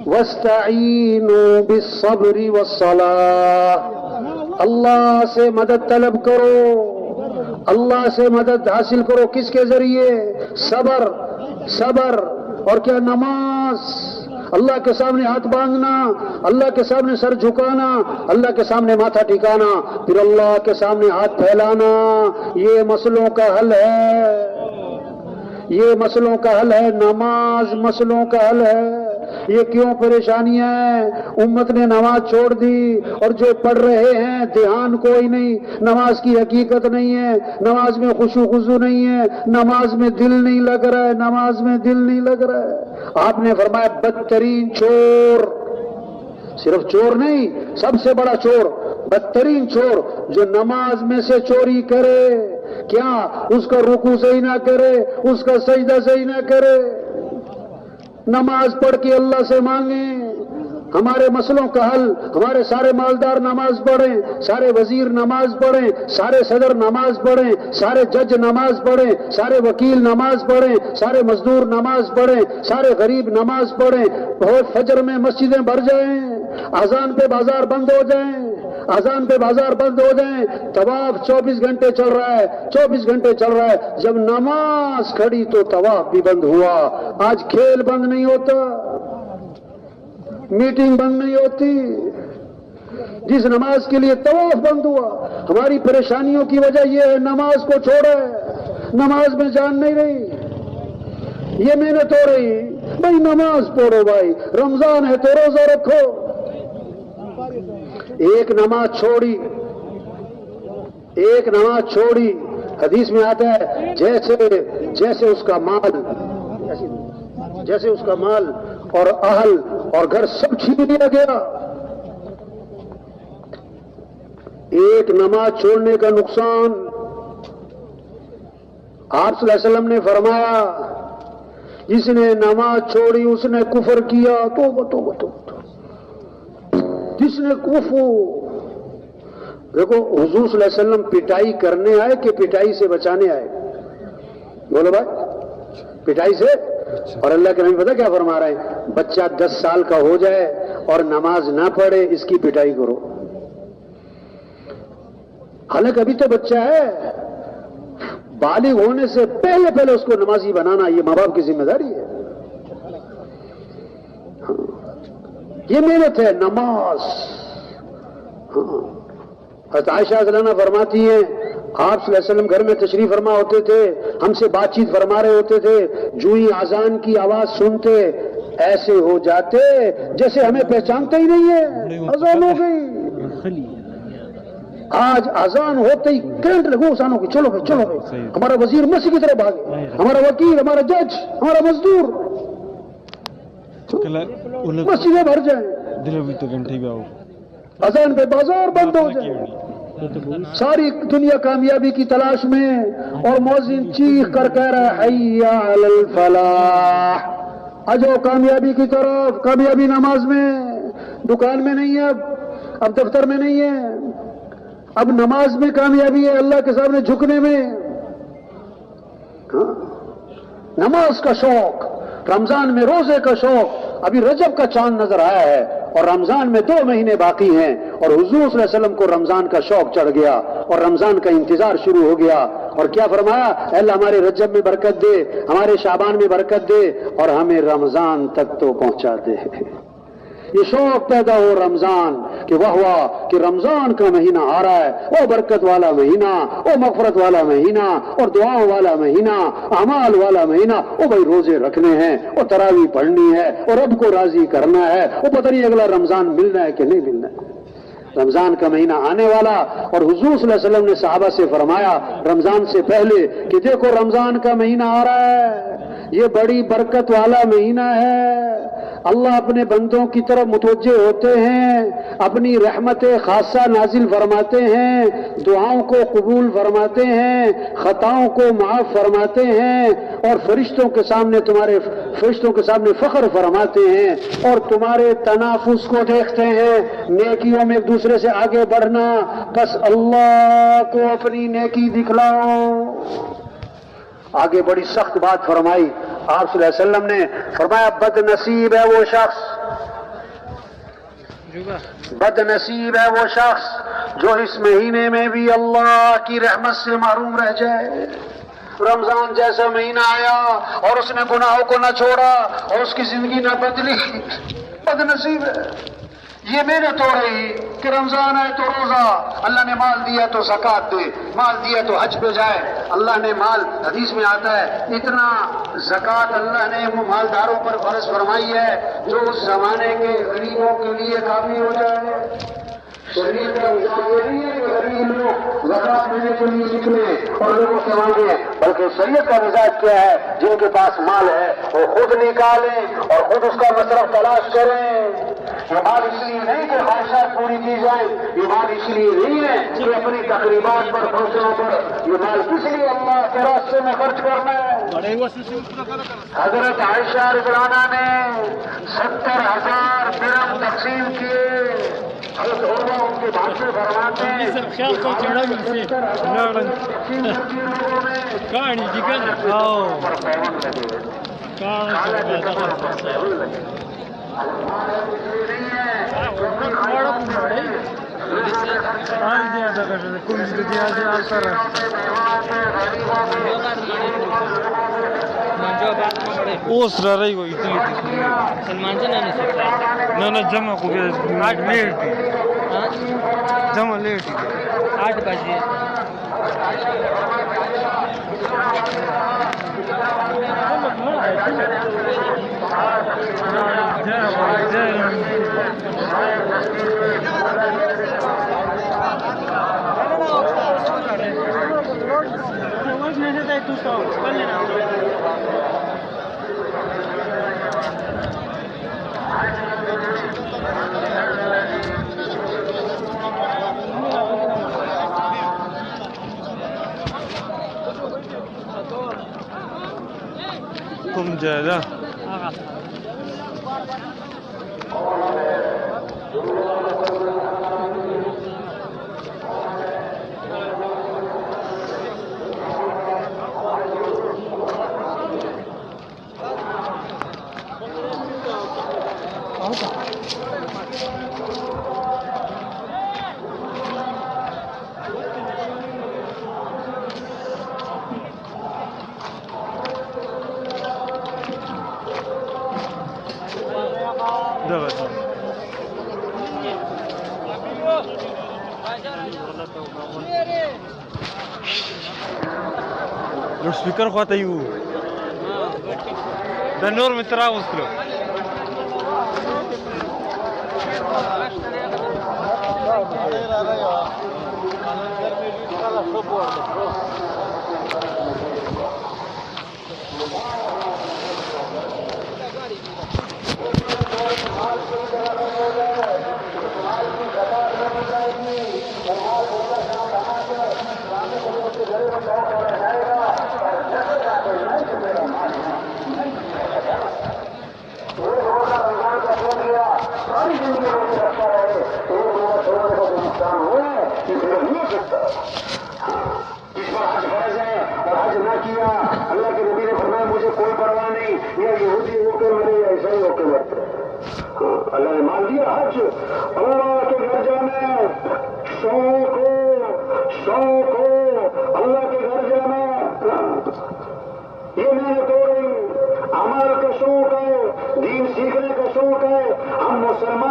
وَاسْتَعِينُوا بِالصَّبْرِ وَالصَّلَاةِ، اللہ سے مدد طلب کرو، اللہ سے مدد حاصل کرو. کس کے ذریعے؟ صبر اور کیا؟ نماز. اللہ کے سامنے ہاتھ باندھنا، اللہ کے سامنے سر جھکانا، اللہ کے سامنے ماتھا ٹھکانا، پھر اللہ کے سامنے ہاتھ پھیلانا. یہ مسئلوں کا حل ہے، یہ مسئلوں کا حل ہے. نماز مسئلوں کا حل ہے. یہ کیوں پریشانیاں ہیں؟ امت نے نماز چھوڑ دی اور جو پڑھ رہے ہیں دھیان کوئی نہیں، نماز کی حقیقت نہیں ہے، نماز میں خشوع خضوع نہیں ہے، نماز میں دل نہیں لگ رہا ہے، نماز میں دل نہیں لگ رہا ہے. آپ نے فرمایا بدترین چور، صرف چور نہیں، سب سے بڑا چور، بدترین چور جو نماز میں سے چوری کرے. کیا؟ اس کا رکوع صحیح نہ کرے، اس کا سجدہ صحیح نہ کرے. نماز پڑھ کے اللہ سے مانگیں ہمارے مسئلوں کا حل. ہمارے سارے مالدار نماز پڑھیں، سارے وزیر نماز پڑھیں، سارے صدر نماز پڑھیں، سارے جج نماز پڑھیں، سارے وکیل نماز پڑھیں، سارے مزدور نماز پڑھیں، سارے غریب نماز پڑھیں. بہت فجر میں مسجدیں بھر جائیں، اذان پہ بازار بند ہو جائیں، اذان پہ بازار بند ہو جائیں. طواف 24 گھنٹے چل رہا ہے، 24 گھنٹے چل رہا ہے. جب نماز کھڑی تو طواف بھی بند ہوا. آج کھیل بند نہیں ہوتا، میٹنگ بند نہیں ہوتی. جس نماز کے لیے طواف بند ہوا. ہماری پریشانیوں کی وجہ یہ ہے نماز کو چھوڑا ہے، نماز میں جان نہیں رہی. یہ محنت ہو رہی بھائی نماز پڑھو، بھائی رمضان ہے تو روزہ رکھو. ایک نماز چھوڑی، حدیث میں آتا ہے جیسے اس کا مال اور اہل اور گھر سب چھین لیا گیا. ایک نماز چھوڑنے کا نقصان. آپ صلی اللہ علیہ وسلم نے فرمایا جس نے نماز چھوڑی اس نے کفر کیا. توبہ. جس نے دیکھو حضور صلی اللہ علیہ وسلم پٹائی کرنے آئے کہ پٹائی سے بچانے آئے؟ بولو بھائی، پٹائی سے. اور اللہ کے نبی پتہ کیا فرما رہے ہیں؟ بچہ 10 سال کا ہو جائے اور نماز نہ پڑھے اس کی پٹائی کرو. حالانکہ ابھی تو بچہ ہے، بالغ ہونے سے پہلے اس کو نمازی بنانا یہ ماں باپ کی ذمہ داری ہے. یہ محنت ہے نماز. حضرت عائشہ رضی اللہ عنہا فرماتی ہیں آپ صلی اللہ علیہ وسلم گھر میں تشریف فرما ہوتے تھے، ہم سے بات چیت فرما رہے ہوتے تھے، جو ہی اذان کی آواز سنتے ایسے ہو جاتے جیسے ہمیں پہچانتے ہی نہیں ہے. اذان ہو گئی. آج اذان ہوتے ہی کرنٹ لگو اذانوں کی. چلو بھائی ہمارا وزیر مسجد کی طرف بھاگے، ہمارا وکیل، ہمارا جج، ہمارا مزدور مسجدیں بھر جائیں. اذان پہ بازار بند ہو جائے. ساری دنیا کامیابی کی تلاش میں اور مؤذن چیخ کر کہہ رہا ہے حی علی الفلاح، آجو کامیابی کی طرف. کامیابی نماز میں، دکان میں نہیں ہے، اب دفتر میں نہیں ہے، اب نماز میں کامیابی ہے، اللہ کے سامنے جھکنے میں. نماز کا شوق، رمضان میں روزے کا شوق. ابھی رجب کا چاند نظر آیا ہے اور رمضان میں 2 مہینے باقی ہیں اور حضور صلی اللہ علیہ وسلم کو رمضان کا شوق چڑھ گیا اور رمضان کا انتظار شروع ہو گیا. اور کیا فرمایا؟ اے اللہ ہمارے رجب میں برکت دے، ہمارے شعبان میں برکت دے اور ہمیں رمضان تک تو پہنچا دے. یہ شوق پیدا ہو رمضان کہ واہ واہ کہ رمضان کا مہینہ آ رہا ہے، وہ برکت والا مہینہ، وہ مغفرت والا مہینہ، اور دعاؤں والا مہینہ، اعمال والا مہینہ، وہ بھائی روزے رکھنے ہیں، وہ تراویح پڑھنی ہے، اور رب کو راضی کرنا ہے، وہ پتہ نہیں اگلا رمضان ملنا ہے کہ نہیں ملنا ہے۔ رمضان کا مہینہ آنے والا، اور حضور صلی اللہ علیہ وسلم نے صحابہ سے فرمایا رمضان سے پہلے کہ دیکھو رمضان کا مہینہ آ رہا ہے، یہ بڑی برکت والا مہینہ ہے، اللہ اپنے بندوں کی طرف متوجہ ہوتے ہیں، اپنی رحمت خاصہ نازل فرماتے ہیں، دعاؤں کو قبول فرماتے ہیں، خطاؤں کو معاف فرماتے ہیں، اور فرشتوں کے سامنے تمہارے فرشتوں کے سامنے فخر فرماتے ہیں، اور تمہارے تنافس کو دیکھتے ہیں، نیکیوں میں ایک دوسرے سے آگے بڑھنا، بس اللہ کو اپنی نیکی دکھلاؤ۔ آگے بڑی سخت بات فرمائی آپ صلی اللہ علیہ وسلم نے، فرمایا بد نصیب ہے وہ شخص، بد نصیب ہے وہ شخص جو اس مہینے میں بھی اللہ کی رحمت سے محروم رہ جائے۔ رمضان جیسا مہینہ آیا اور اس نے گناہوں کو نہ چھوڑا اور اس کی زندگی نہ بدلی، بد نصیب ہے۔ یہ محنت ہو رہی کہ رمضان آئے تو روزہ، اللہ نے مال دیا تو زکات دے، مال دیا تو حج پہ جائے، اللہ نے مال، حدیث میں آتا ہے اتنا زکات اللہ نے مالداروں پر فرض فرمائی ہے جو اس زمانے کے غریبوں کے لیے کافی ہو جائے۔ شریعت کا نظام یہ نہیں ہے کہ غریب لوگ زکات دینے کے لیے نکلے اور لوگوں سے مانگے، بلکہ شریعت کا مزاج کیا ہے، جن کے پاس مال ہے وہ خود نکالیں اور خود اس کا مصرف تلاش کریں۔ یہ مال اس لیے نہیں کہ خواہشات پوری کی جائیں، یہ مال اس لیے نہیں ہے کہ اپنی تقریبات پر فنکشنوں پر، یہ مال کس لیے اللہ کے راستے میں خرچ کرنا ہے۔ حضرت عائشہ رضی اللہ عنہا نے 70,000 درہم تقسیم کیے۔ حضرت عمر ان کے بھانچے فرماتے ہیں اوس را رہی گئی سلمان سے نہ جمع کو لیٹ تھی، جمع لیٹ تھی 8 بجے۔ تم جائے گا لوڈ سپیکر خواته یو د نور مترا وسلو اللہ کے نبی نے فرمایا مجھے کوئی پرواہ نہیں، یہ یہودی ہو کے مرے یا عیسائی ہو کے مرتے، اللہ نے مان دیا حج۔ اللہ کے گھر جانا شوق ہو اللہ کے گھر جانا، یہ محنت ہو رہی، عمل کا شوق ہے، دین سیکھنے کا شوق ہے، ہم مسلمان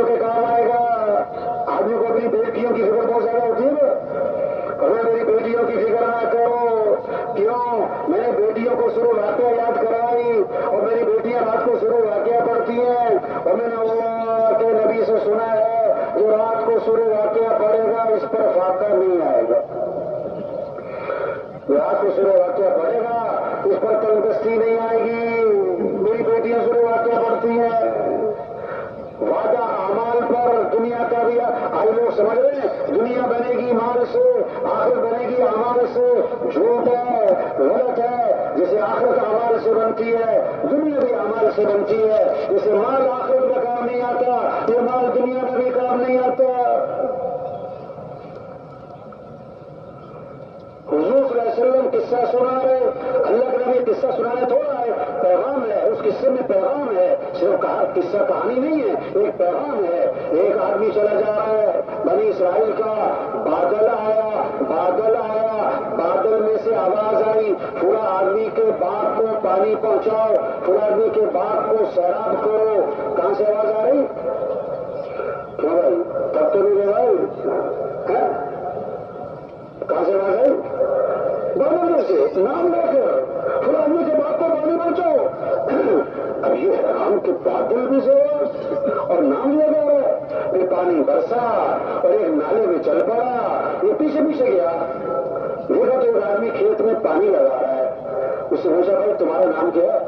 بیٹیوں کے کام آئے گا. آدمی کو اپنی بیٹیوں کی فکر بہت زیادہ ہوتی ہے نا. میری بیٹیوں کی فکر نہ کرو. کیوں؟ میں نے بیٹیوں کو شروع واقعہ یاد کرائی اور میری بیٹیاں رات کو شروع واقعہ پڑھتی ہیں. اور میں نے اللہ کے نبی سے سنا ہے جو رات کو شروع واقعہ پڑھے گا اس پر فاقہ نہیں آئے گا. رات کو شروع واقعہ پڑھے گا اس پر تنگستی نہیں آئے گی. میری بیٹیاں شروع واقعہ پڑھتی ہیں. وعدہ اعمال پر دنیا کا بھی آج لوگ سمجھ رہے ہیں دنیا بنے گی مال سے آخرت بنے گی اعمال سے. جھوٹ ہے، غلط ہے. جیسے آخرت اعمال سے بنتی ہے دنیا بھی اعمال سے بنتی ہے. جیسے مال آخرت میں کام نہیں آتا یہ مال دنیا میں بھی کام نہیں آتا. حضور صلی اللہ علیہ وسلم قصہ سنا رہے. اللہ کے نبی قصہ سنانے تھوڑا ہے، پیغام ہے. اس قصے میں پیغام ہے، صرف قصہ کہانی نہیں ہے، ایک پیغام ہے. ایک آدمی چلا جا رہا ہے بنی اسرائیل کا. بادل آیا، بادل آیا، بادل میں سے آواز آئی فلاں آدمی کے باغ کو پانی پہنچاؤ، فلاں آدمی کے باغ کو سیراب کرو. کہاں سے آواز آ رہی؟ کیوں بھائی تب تو نہیں بھائی کہاں سے آواز آئی؟ بادل سے نام لے کر فلاں آدمی کے باغ کو پانی پہنچاؤ. اب یہ حیران کہ بادل بھی سے اور نام لے گا. پھر پانی برسا اور ایک نالے میں چل پڑا. یہ پیچھے پیچھے گیا دیکھا تو ایک آدمی کھیت میں پانی لگا رہا ہے. اس سے پوچھا بھائی تمہارا نام کیا؟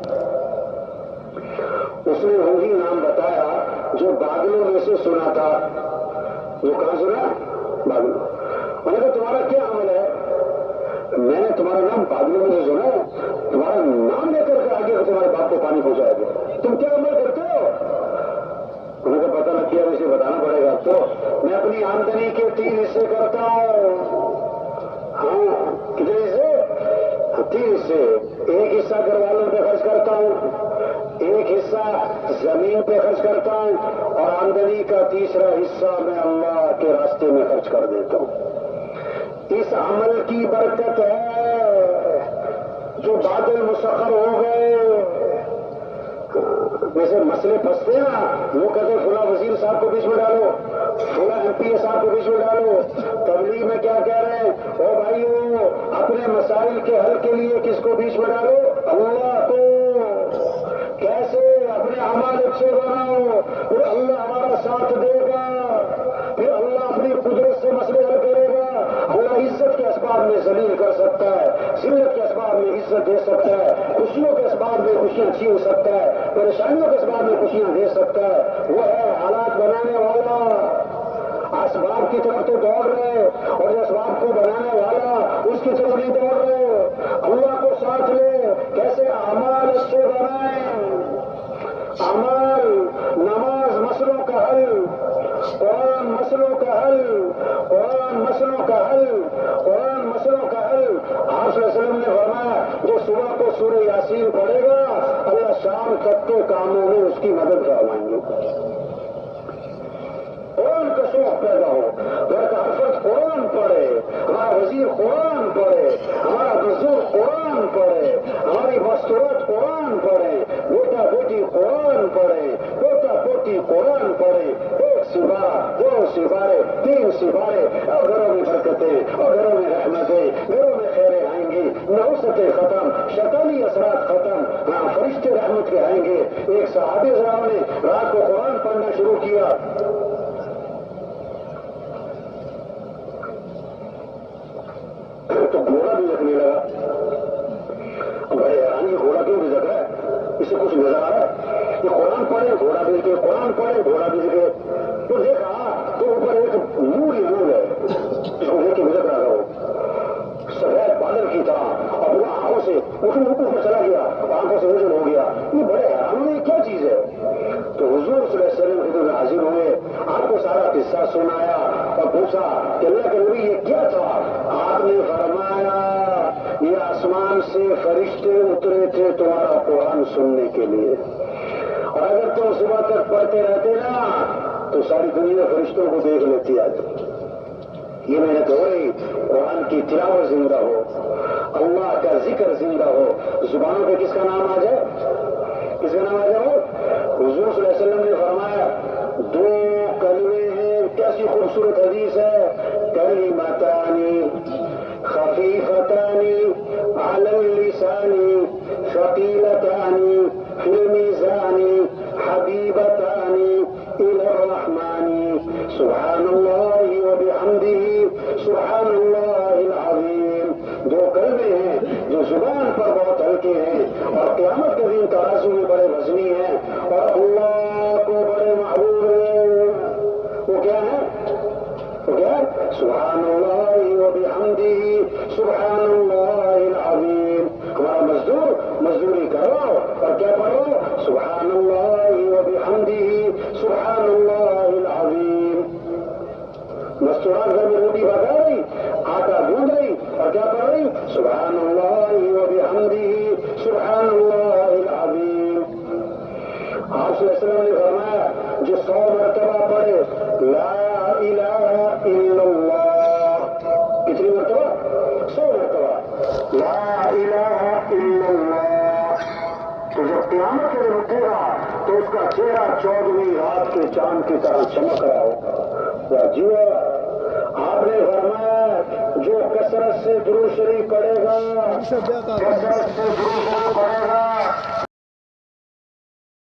اس نے وہی نام بتایا جو بادلوں میں سے سنا تھا. جو کہاں سنا؟ بادلوں. میں نے کہا تمہارا کیا عمل ہے؟ میں نے تمہارا نام بادلوں میں سے سنا ہے. تمہارا نام لے کر کے آگے تمہارے باپ کو پانی پہنچایا گیا. تم کیا عمل کرتے ہو؟ انہوں نے پتہ نہ کیا اسے بتانا پڑے گا. تو میں اپنی آمدنی کے 3 حصے کرتا ہوں. ہاں کتنے حصے؟ 3 حصے. ایک حصہ گھر والوں پہ خرچ کرتا ہوں، ایک حصہ زمین پہ خرچ کرتا ہوں اور آمدنی کا تیسرا حصہ میں اللہ کے راستے میں خرچ کر دیتا ہوں. اس عمل کی برکت ہے جو بادل مسخر ہو گئے. ویسے مسئلے پھنستے ہیں نا، وہ کہتے ہیں فلاں وزیر صاحب کو بیچ میں ڈالو، فلاں MP صاحب کو بیچ میں ڈالو. تبلیغ میں کیا کہہ رہے ہیں؟ او بھائیو اپنے مسائل کے حل کے لیے کس کو بیچ میں ڈالو؟ اللہ کو. کیسے؟ اپنے اعمال اچھے بناؤ پھر اللہ ہمارا ساتھ دے گا. پھر اللہ اپنی قدرت سے مسئلے حل کرے گا. اللہ عزت کے اسباب میں ذلیل کر سکتا ہے، ذلت کے اسباب میں عزت دے سکتا ہے، خوشیوں کے اسباب میں خوشیاں چھین سکتا ہے، پریشانیوں کے اسباب میں خوشیاں دے سکتا ہے. وہ ہے حالات بنانے والا. اسباب کی طرف تو دوڑ رہے اور جو اسباب کو بنانے والا اس کی طرف نہیں دوڑ رہے. اللہ کو ساتھ لے. کیسے؟ اعمال اچھے بنائیں. اعمال، نماز مسئلوں کا حل، قرآن مسئلوں کا حل، قرآن مسئلوں کا حل، قرآن مسئلوں کا حل. آپ صلی اللہ علیہ وسلم نے فرمایا جو صبح کو سورہ یاسین پڑھے گا اللہ شام تک کے کاموں میں اس کی مدد فرمائیں گے. قرآن کا شوق پیدا ہو. گھر کا ہر فرد قرآن پڑھے، ہمارا وزیر قرآن پڑھے، ہمارا مزدور قرآن پڑھے، ہماری مستورات قرآن پڑھے، بیٹا بیٹی قرآن پڑھے، پوتا پوتی قرآن پڑھے. 1 سپارہ 2 سپارے 3 سپارے اور گھروں میں برکتیں اور گھروں میں رحمتیں، گھروں میں خیریں آئیں گی. نحوستیں ختم، شیطانی اثرات ختم. ہاں فرشتے رحمت کے آئیں گے. ایک صحابی صاحب نے رات کو قرآن پڑھنا شروع کیا. تو گھوڑا بھی لگنے لگا. بڑے حیرانی گھوڑا کیوں بھی لگ رہا ہے؟ اسے کچھ نظر آ رہا ہے. یہ قرآن پڑھے گھوڑا بھی لگے، قرآن پڑھے گھوڑا بھی لگے. تو دیکھا تو اوپر ایک نور ہی نور ہے جس کو دیکھ کے بھی لگ رہا ہو سفید بادل کی طرح. اور وہ آنکھوں سے اوپر چلا گیا اور آنکھوں سے اوجل ہو گیا. یہ بڑے حیران ہوئے کیا چیز ہے. تو حضور صلی اللہ علیہ وسلم حضور میں حاضر ہوئے، آپ کو سارا قصہ سنایا اور پوچھا کہ اللہ کے نبی یہ کیا تھا؟ آپ نے فرمایا یہ آسمان سے فرشتے اترے تھے تمہارا قرآن سننے کے لیے، اور اگر تم صبح تک پڑھتے رہتے نا تو ساری دنیا فرشتوں کو دیکھ لیتی. آج یہ محنت ہو رہی قرآن کی تلاوت زندہ ہو، اللہ کا ذکر زندہ ہو. زبانوں پہ کس کا نام آ جائے؟ کس کا نام آ جائے؟ حضور صلی اللہ علیہ وسلم نے فرمایا 2 ایسی خوبصورت حدیث ہے کلمتانی خفیفتانی علی اللسانی ثقیلتانی فی المیزانی حبیبتانی الی الرحمن سبحان اللہ وبحمدہ سبحان اللہ العظیم. دو کلمے ہیں جو زبان پر بہت ہلکے ہیں اور قیامت کے دن ترازو میں بڑے وزنی ہیں اور اللہ کو بڑے محبوب ہیں. وہ کیا ہے؟ وہ کیا ہے؟ سبحان اللہ وبحمدہ سبحان اللہ العظیم. ہمارا مزدوری کرو اور کیا پڑھو؟ سبحان اللہ وبحمدہ سبحان اللہ العظیم. مستورات گھر میں روٹی پکا رہی، آٹا گوندھ رہی اور کیا پڑھ رہی؟ سبحان اللہ وبحمدہ سبحان اللہ العظیم. آپ صلی اللہ علیہ وسلم نے فرمایا جو 100 مرتبہ پڑھے لا الہ الا اللہ. کتنی مرتبہ؟ 100 مرتبہ لا الہ الا اللہ. تو جب قیامت کے دن اٹھے گا تو اس کا چہرہ 14ویں رات کے چاند کی طرح چمک رہا ہوگا. جی آپ نے فرمایا جو کثرت سے درود شریف پڑھے گا، کثرت سے درود شریف پڑھے گا